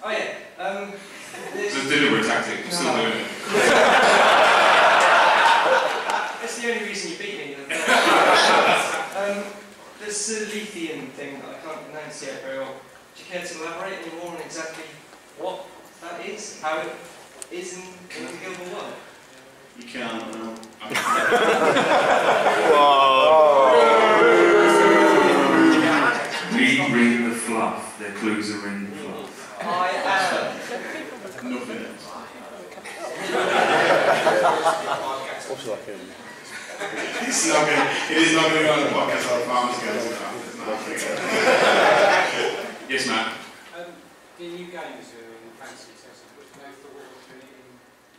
Oh yeah, It's a deliberate tactic. I'm still doing it. that's the only reason you beat me. There's a lithium thing that I can't pronounce yet very well. Do you care to elaborate any more on exactly what that is? How it is in the Guild Ball world? You can't, no. Read the fluff. Their clues are in the fluff. I am. Nothing else. What's like a... It is not going to go on the podcast or farmers goes Yes, Matt. The new games are in fantasy accessible, but no thought of putting it in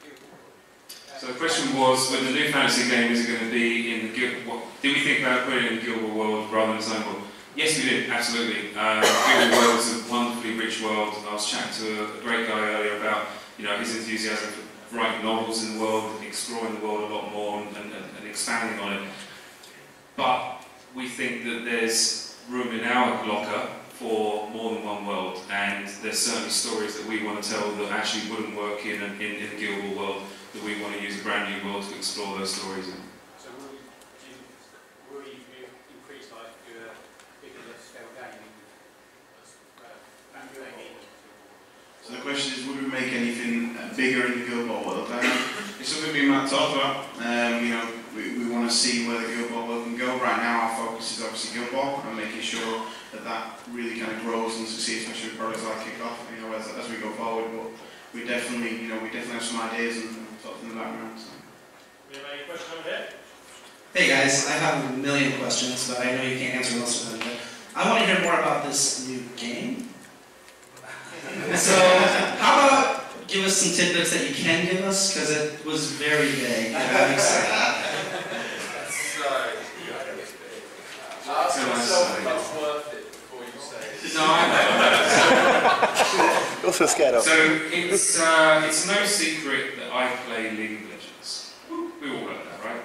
Guild Ball. So the question was, when the new fantasy game is going to be in the Guild, did we think about putting it in the Guild Ball world rather than its own world? Yes, we did, absolutely. Guild Ball world is a wonderfully rich world. I was chatting to a great guy earlier about his enthusiasm for writing novels in the world, exploring the world a lot more and expanding on it. But we think that there's room in our locker for more than one world, and there's certainly stories that we want to tell that actually wouldn't work in the Guild Ball world, that we want to use a brand new world to explore those stories in. So will you increase your bigger scale gaming? So the question is, would we make anything bigger in the Guild Ball world? It's something me and Matt talked about. we want to see where the Guild Ball world can go. Right now our focus is obviously Guild Ball and making sure that that really kind of grows and succeeds, especially with products like Kickoff, as we go forward. But we definitely have some ideas and thoughts in the background. So. We have any question over here? Hey guys, I have a million questions, but I know you can't answer most of them. But I want to hear more about this new game. So, how about give us some tidbits that you can give us, because it was very vague. That makes sense. Ask yourself if it's worth it before you say it. No, I know. You're so scared of. So it's no secret that I play League of Legends. We all know that, right?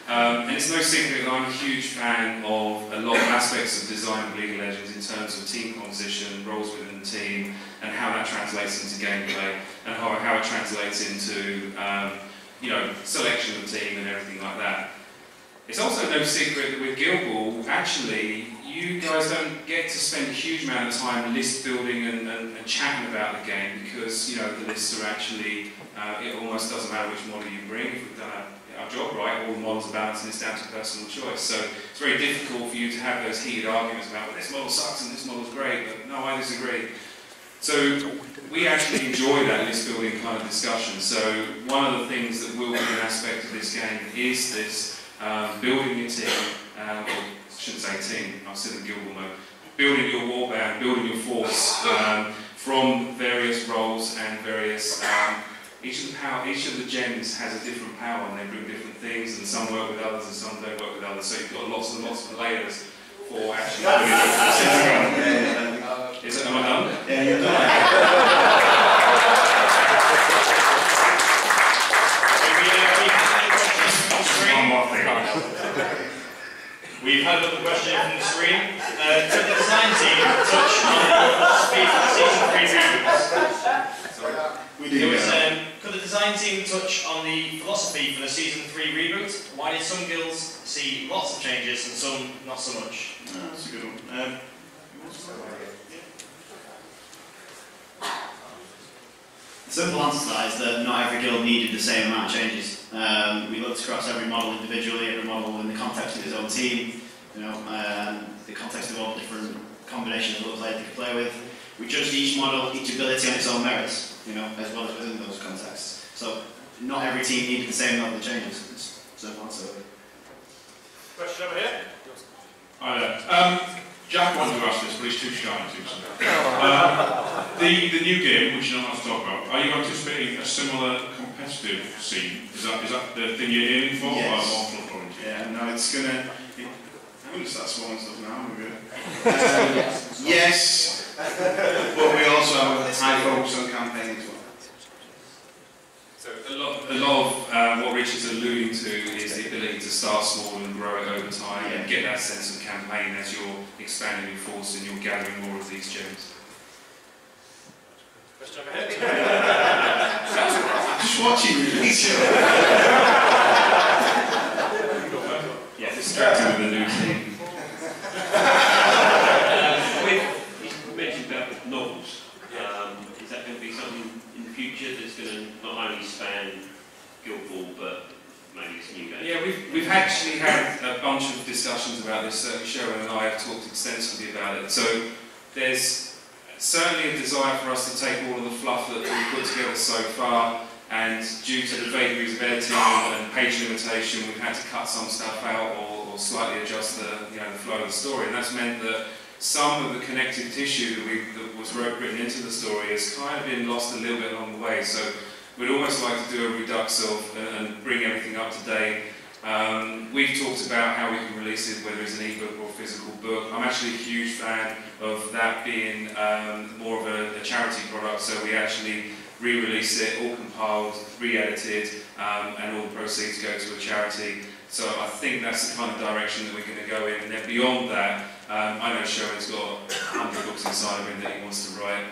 And it's no secret that I'm a huge fan of a lot of aspects of design of League of Legends in terms of team composition, roles within the team, and how that translates into gameplay, and how it translates into selection of the team and everything like that. It's also no secret that with Guild Ball, actually, you guys don't get to spend a huge amount of time list building and chatting about the game, because the lists are actually, it almost doesn't matter which model you bring. If we've done our job right, all the models are balanced and it's down to personal choice. So it's very difficult for you to have those heated arguments about, well, this model sucks and this model's great, but no, I disagree. So we actually enjoy that list building kind of discussion. So one of the things that will be an aspect of this game is this building your team, or I shouldn't say team, I'm still in Guild Ball mode, building your warband, building your force from various roles and various, each of the gems has a different power and they bring different things, and some work with others and some don't work with others, so you've got lots and lots of layers for actually doing it. Am I done? Yeah, you're done. One more thing. We've had another question from the screen. Could the design team touch on the speed of the season 3 reboot? Could the design team touch on the philosophy for the season 3 reboot? Why did some guilds see lots of changes and some not so much? That's a good one. The simple answer to that is that not every guild needed the same amount of changes. We looked across every model individually, every model in the context of his own team, the context of all the different combinations of players they could play with. We judged each model, each ability on its own merits, as well as within those contexts. So not every team needed the same level of changes. It's a simple answer. Question over here? Hi there. Jack wanted to ask this, but he's too shy to. The new game, which you don't have to talk about, are you anticipating a similar competitive scene? Is that the thing you're aiming for? Yes. Or more flood? Yeah, no, it's gonna. I'm gonna start swallowing stuff now. We're good. Yes, but we also have a high focus on campaign as well. So a lot of what Richard's alluding to is the ability to start small and grow it over time, and get that sense of campaign as you're expanding your force and you're gathering more of these gems. Question over here? Just watching you. Yeah, distracting with the new team. You mentioned about novels. Is that going to be something in the future that's going to not only span Guild Ball, but maybe it's new game? Yeah, we've actually had a bunch of discussions about this. Sharon and I have talked extensively about it. So there's certainly a desire for us to take all of the fluff that we've put together so far, and due to the vagaries of editing and page limitation, we've had to cut some stuff out or slightly adjust the flow of the story, and that's meant that some of the connective tissue that was written into the story has kind of been lost a little bit along the way. So we'd almost like to do a redux and bring everything up to date. We've talked about how we can release it, whether it's an ebook or a physical book. I'm actually a huge fan of that being more of a charity product, so we actually re-release it, all compiled, re-edited, and all the proceeds go to a charity. So I think that's the kind of direction that we're going to go in. And then beyond that, I know Sharon's got 100 books inside of him that he wants to write.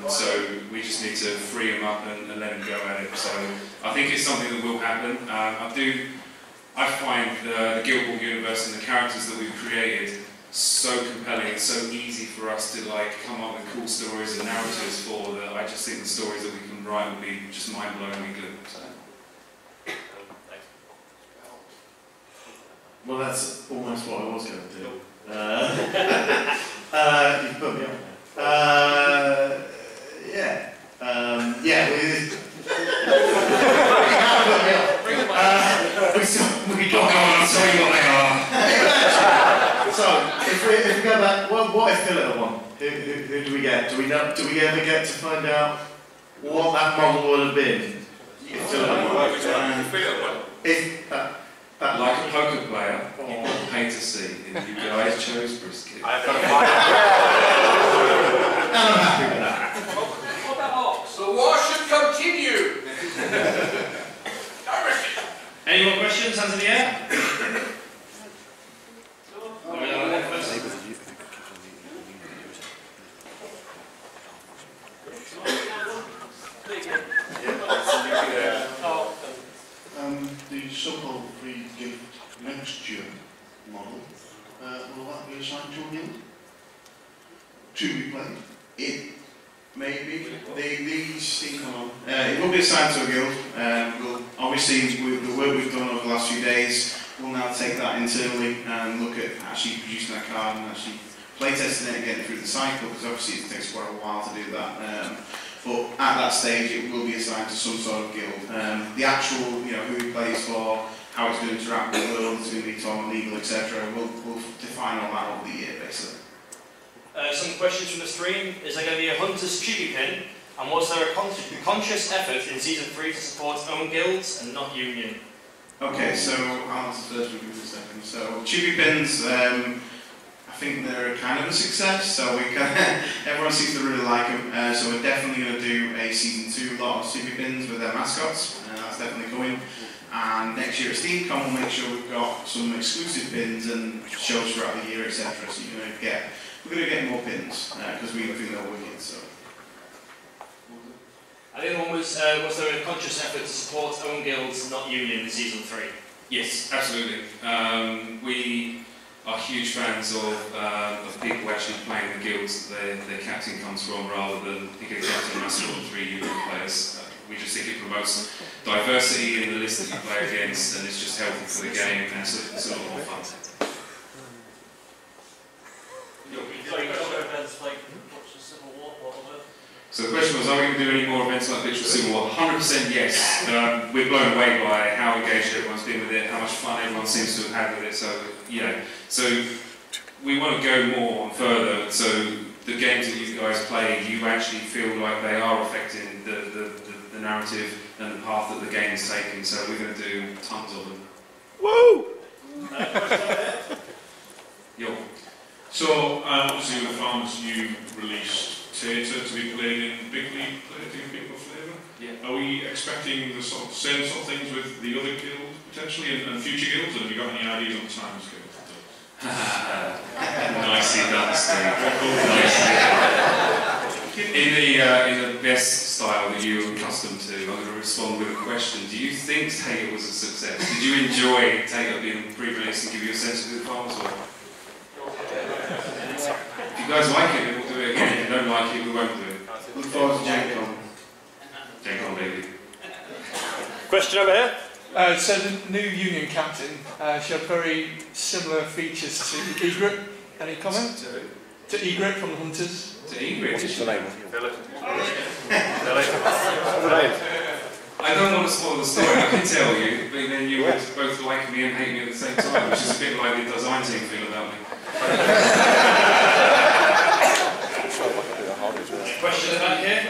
So we just need to free him up and let him go at it. So I think it's something that will happen. I find the Guild Ball universe and the characters that we've created so compelling and so easy for us to come up with cool stories and narratives for, that I just think the stories that we can write will be just mind-blowingly good. So. Well, that's almost what I was going to do. You put me on. Yeah. Yeah. We don't know. I'm sorry what they are. So, if we go back, what if Philip won? Who do we get? Do we ever get to find out what that model would have been? If Philip won. Like a poker player, you want pay to see, and you guys chose brisket. I've got a And I'm happy with that. What about ox? The war should continue. Any more questions? Hands in the air. The so-called free gift next year model, will that be assigned to a guild? To be played? It may be. The Steamcon, it will be assigned to a guild. We'll, obviously, with the work we've done over the last few days, we'll now take that internally and look at actually producing that card and actually playtesting it and getting it through the cycle, because obviously it takes quite a while to do that. But at that stage, it will be assigned to some sort of guild. The actual, who he plays for, how it's going to interact with the world, it's going to be tournament legal, etc. We'll define all that over the year, basically. Some questions from the stream. Is there going to be a Hunter's Chibi Pin? And was there a conscious effort in Season 3 to support own guilds and not Union? Okay, so I'll answer first, we'll give it a second. So, Chibi Pins, I think they're kind of a success, so everyone seems to really like them. So we're definitely going to do a Season 2 lot of Chibi Pins with their mascots, that's definitely coming. And next year at Steamcon we'll make sure we've got some exclusive pins and shows throughout the year, etc. So we're going to get more pins, because we think they're wicked, so. And the other one was there a conscious effort to support own guilds, not Union, in Season 3? Yes, absolutely. We are huge fans of people actually playing the guilds that their captain comes from, rather than picking a captain mascot and 3 Union players. We just think it promotes diversity in the list that you play against, and it's just healthy for the game, and it's a lot more fun. So the question was, are we going to do any more events like Literal Civil War? 100% yes. We're blown away by how engaged everyone's been with it, how much fun everyone seems to have had with it. So, so we want to go more and further. So the games that you guys play, you actually feel like they are affecting the narrative and the path that the game is taking. So we're going to do tons of them. Woo! Yo. So obviously with Farmers you released Tater to be played in Big League Paper Flavour. Yeah. Are we expecting the same sort of things with the other guild potentially and future guilds? Have you got any ideas on timescale? Nicely done, Steve. In the best style that you're accustomed to, I'm going to respond with a question. Do you think Tater was a success? Did you enjoy Tater being pre-released and give you a sense of who the farmers were? If you guys like it, then we'll do it again. If you don't like it, we won't do it. Look forward to Gen-Con. Gen-Con, baby. Question over here. So the new Union captain showed very similar features to Egret. Any comment? To Egret from the Hunters. To Egret? What's the name? I don't want to spoil the story, I can tell you, but then you would both like me and hate me at the same time, which is a bit like the design team feel about me. Question back here?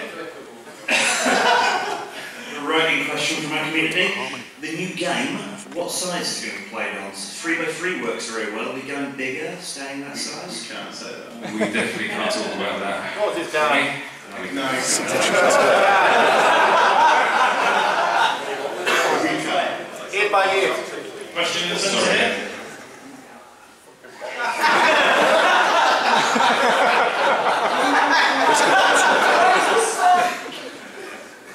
A writing question from our community. The new game, what size is it going to be played on? 3x3 works very well. Are we going bigger, staying that size? We can't say that. We definitely can't talk about that. What is down? Nice. Ear by ear. Question in the centre here?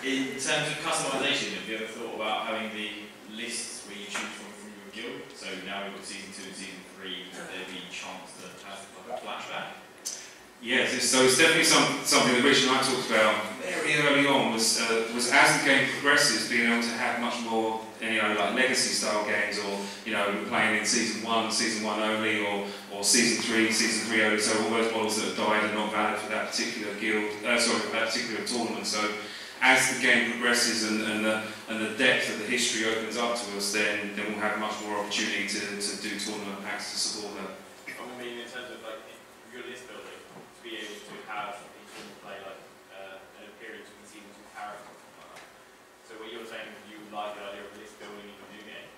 In terms of customization, have you ever thought about having the lists where you choose from your guild? So now we've got Season 2 and Season 3, would there be a chance to have like a flashback? Yes, so it's definitely something that Rich and I talked about very early on, was as the game progresses, being able to have much more, like legacy style games, or playing in season 1 only, or season 3 only. So all those models that have died are not valid for that particular guild, for that particular tournament. So as the game progresses and the depth of the history opens up to us, then we'll have much more opportunity to do tournament packs to support that. I mean, in terms of like your list building, to be able to have each one play like an appearance from season 2 character. So what you're saying, you like the idea of list building in a new game.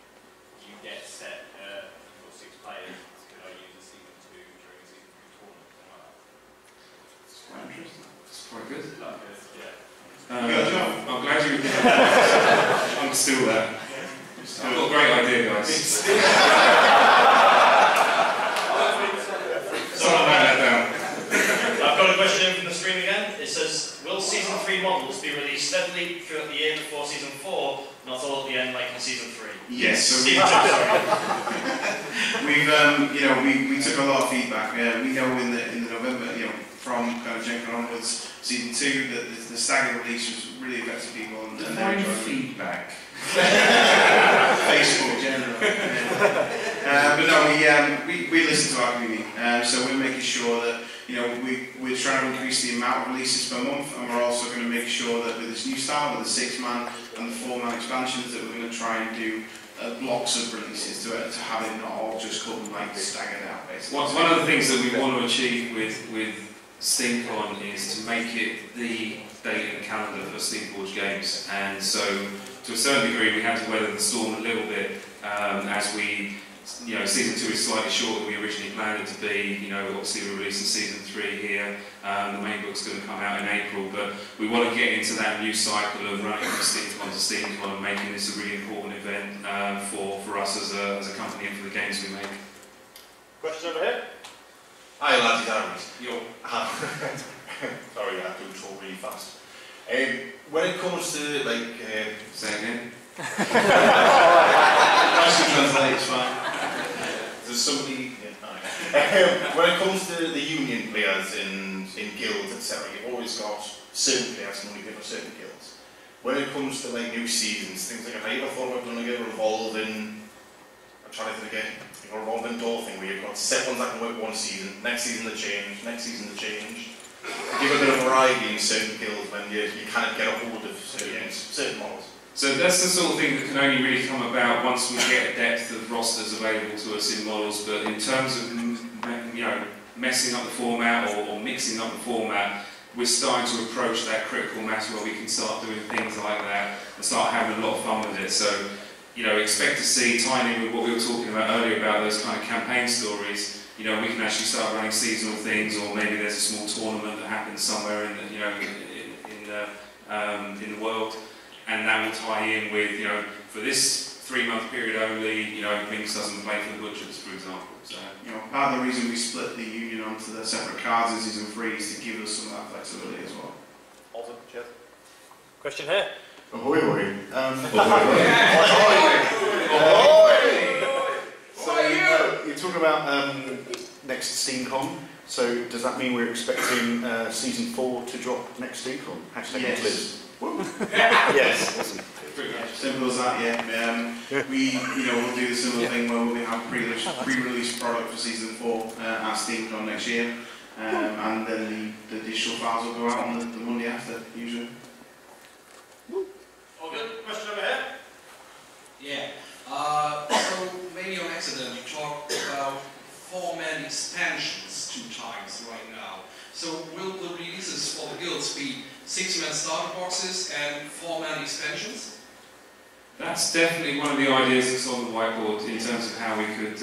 You get set for 6 players. Could I use a season 2 during a season 3 tournament? Something like that. It's quite interesting. It's quite good. Yeah. I'm glad you understood that. I've got a great idea, guys. Someone write that down. I've got a question from the screen again. It says, will Season 3 models be released steadily throughout the year before Season 4, not all at the end like in Season 3? Yes. So Season 2, sorry. we took a lot of feedback. We know in the November, from kind of Gen Con onwards, Season 2, that the staggered release was really affecting people, and they enjoyed feedback. Facebook generally. But no, we listen to our community, so we're making sure that we're trying to increase the amount of releases per month, and we're also going to make sure that with this new style, with the 6-man and the 4-man expansions, that we're going to try and do blocks of releases to have it not all just come like staggered out, basically. One of the things that we want to achieve with Steamcon is to make it the date and calendar for Steamforged games, and so to a certain degree we had to weather the storm a little bit as we, season 2 is slightly shorter than we originally planned it to be. Obviously we're releasing season 3 here. The main book's going to come out in April, but we want to get into that new cycle of running from Steamcon to Steamcon and making this a really important event for us as a company and for the games we make. Question over here? Hi lads, it's Aaron. Yo. Sorry, I have to talk really fast. When it comes to say again. Nice to translate, it's fine. There's somebody. When it comes to the union players in guilds, etc., you've always got certain players can only play for certain guilds. When it comes to new seasons, things like, have I ever thought about doing a revolving? I'm trying to think again. A revolving door thing where you've got set ones that can work one season, next season they change, next season they change. Give a bit of variety in certain guilds when you kind of get a hold of certain models. So that's the sort of thing that can only really come about once we get a depth of rosters available to us in models. But in terms of messing up the format or mixing up the format, we're starting to approach that critical mass where we can start doing things like that and start having a lot of fun with it. So expect to see, tying in with what we were talking about earlier about those kind of campaign stories. We can actually start running seasonal things, or maybe there's a small tournament that happens somewhere in the world, and that will tie in with for this 3-month period only. Minx doesn't play for the Butchers, for example. So part of the reason we split the union onto the separate cards in season 3 is to give us some of that flexibility as well. Awesome, cheers. Question here. Ahoy, ahoy. So you're talking about next Steamcon. So does that mean we're expecting season 4 to drop next Steamcon? Yes. Liz. Yes. Awesome. Simple as that. Yeah. We'll do the similar thing where we'll have pre-release product for season 4 at Steamcon next year, and then the digital files will go out on the Monday after usually. All good? Question over here? Yeah. So maybe on accident you talked about 4-man expansions 2 times right now. So will the releases for the guilds be 6-man starter boxes and 4-man expansions? That's definitely one of the ideas that's on the whiteboard in terms of how we could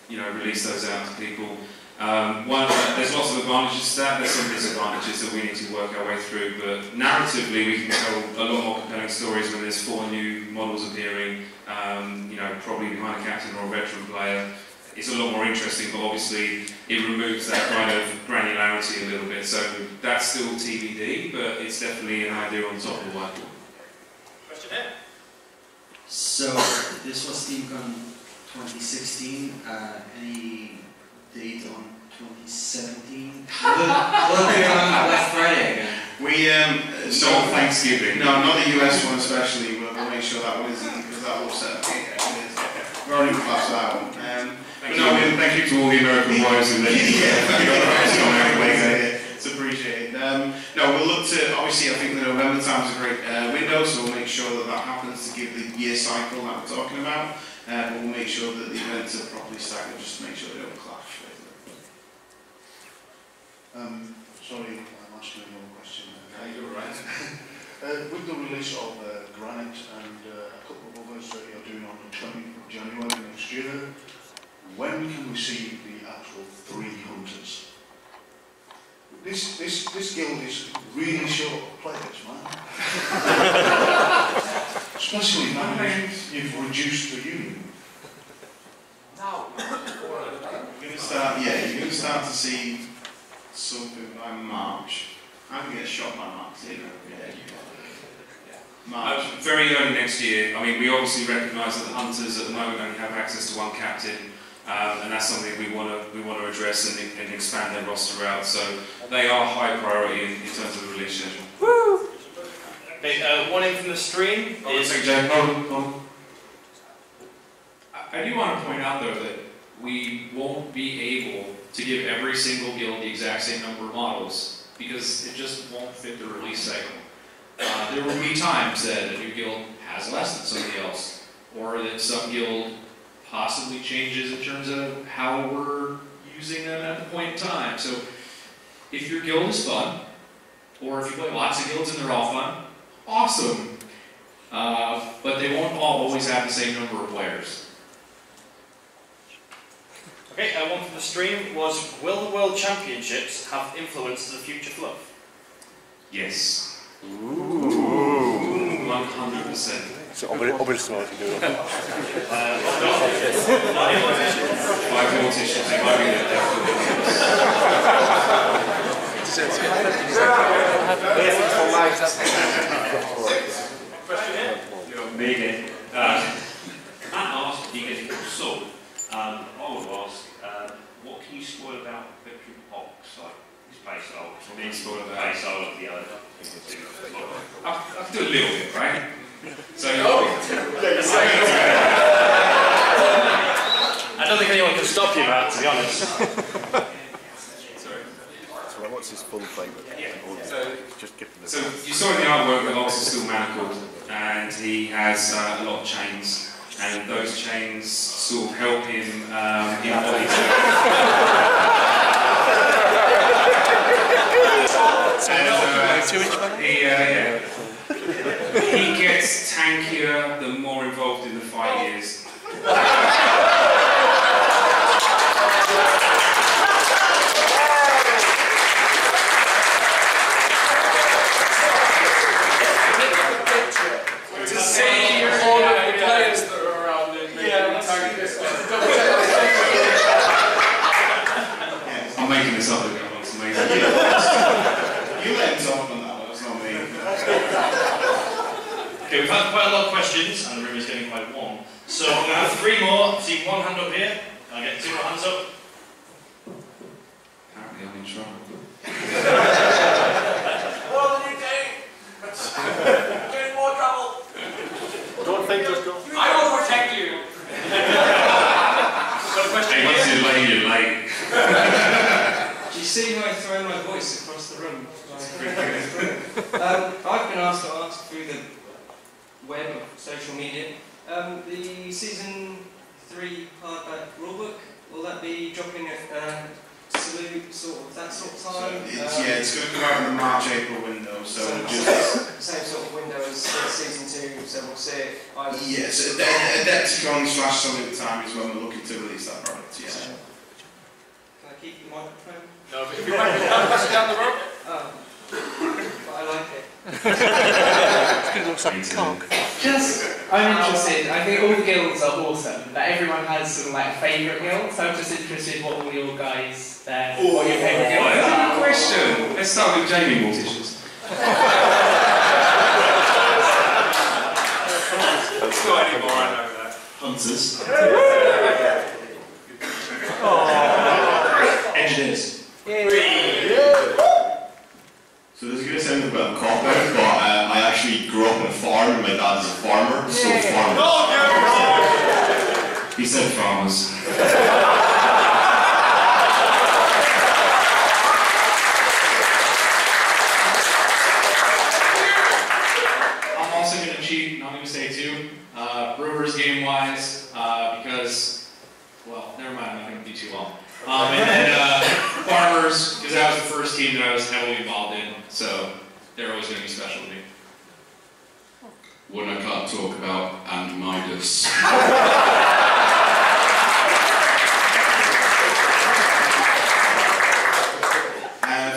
release those out to people. There's lots of advantages to that. There's some disadvantages that we need to work our way through. But narratively, we can tell a lot more compelling stories when there's 4 new models appearing. Probably behind a captain or a veteran player. It's a lot more interesting, but obviously it removes that kind of granularity a little bit. So that's still TBD, but it's definitely an idea on top of the whiteboard. Question here? So this was Steamcon 2016. Any date on 2017? Will it be on Black Friday again? We no Thanksgiving. No, not the US one especially. We'll make sure that one isn't, because that will upset me. We're already class that one. Thank you to all the American wives who let you. It's appreciated. No, we'll look to, obviously I think the November time's a great window, so we'll make sure that that happens to give the year cycle that we're talking about. We'll make sure that the events are properly staggered, just to make sure they don't clash. Sorry, I'm asking another question. No, you're right. With the release of Granite and a couple of others that you're doing on the 20th of January next year, when can we see the actual 3 hunters? This guild is really short of players, man. Especially now you've reduced the union. You're going to start to see something by March. I'm going to get shot by March. March. Very early next year. I mean, we obviously recognise that the hunters at the moment only have access to 1 captain, and that's something we want to address and expand their roster out. So they are high priority in terms of the release schedule. Woo! Okay, one in from the stream is. I do want to point out though that we won't be able to give every single guild the exact same number of models because it just won't fit the release cycle. There will be times that a new guild has less than somebody else, or that some guild possibly changes in terms of how we're using them at the point in time. So if your guild is fun, or if you play lots of guilds and they're all fun, awesome. But they won't all always have the same number of players. Okay, one from the stream was, will the World Championships have influence to the future fluff? Yes. Ooh. 100%. So obviously to do it. 5 morticians, they might be there definitely. Me again. Matt asked, do you get it sold? I would ask, what can you spoil about Veteran Box? Like his playstyle? What can you spoil about? Playstyle of the other. I can do a little bit, right? So, I don't think anyone can stop you, Matt, to be honest. Sorry. So what's his full favourite? Yeah. Just give him So you saw in the artwork that Ox is still manacled, and he has a lot of chains. And those chains sort of help him embody he gets tankier the more involved in the fight he is. To see all of the players that are around him. I'm making this up again, it's amazing. You let him talk on that one, that's not me. Okay, we've had quite a lot of questions, and the room is getting quite warm. So I'm going to have 3 more. I see 1 hand up here. Can I get 2 more hands up? Apparently I'm in trouble. What are you doing? Doing more trouble. Don't think, just go. I will protect you. Got a question Hey, once you're late, you're late. Do you see how I throw my voice across the room? I've been asked to ask through the web of social media. The season 3 hardback rulebook, will that be dropping at Salute, sort of that sort of time? It's going to come out in the March-April window, so just... Same sort of window as season 2, so we'll see it either. Yes, Adepticon/Salute time is when we're looking to release that product, yeah. Can I keep the microphone? No, but if you might pass down the road. Oh, but I like it. It looks like a cock. I'm interested. I think all the guilds are awesome, but everyone has sort of like a favourite guild. So I'm just interested what all your guys there. What your favourite guild That's a are. good question. Let's start with Jamie Morticians. It's not anymore, I know that. Hunters. Engineers. So there's going to send the my dad is a farmer, so farmers. He said farmers. I'm also going to cheat, and I'm going to say two. Brewers game-wise, because, well, never mind, I'm not going to be too long. And then Farmers, because that was the first team that I was heavily involved in, so they're always going to be special to me. One I can't talk about, and Midas.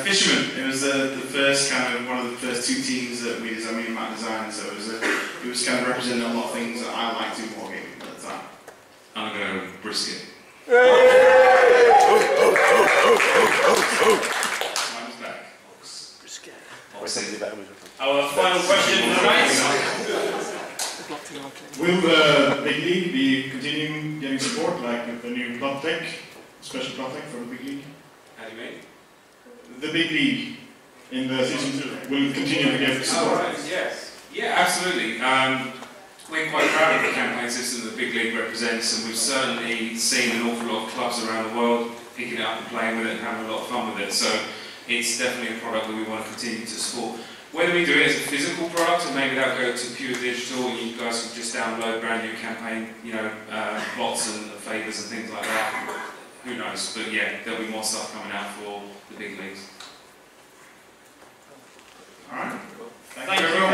Fisherman. It was the first kind of one of the first two teams that me and Matt designed. So it was kind of representing a lot of things that I liked in wargaming at the time. I'm going to brisket. Mine's back. Our final question for the night. Will the Big League be continuing getting support, like with the new plot deck, special plot deck for the Big League? How do you mean? The Big League in the season 2 will continue to get support. Oh, right, yes. Yeah, absolutely. We're quite proud of the campaign system that the Big League represents, and we've certainly seen an awful lot of clubs around the world picking it up and playing with it and having a lot of fun with it. So it's definitely a product that we want to continue to support. Whether we do it as a physical product, and maybe that'll go to pure digital, and you guys can just download brand new campaign, plots and favours and things like that. Who knows? But yeah, there'll be more stuff coming out for the big leagues. All right. Thank you very much.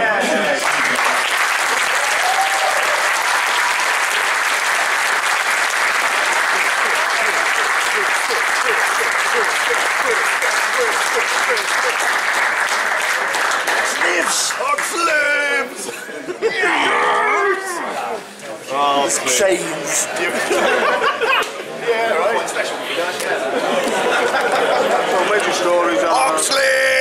Oh, chains. Yeah, right. Special. Well, maybe stories are. Oxley!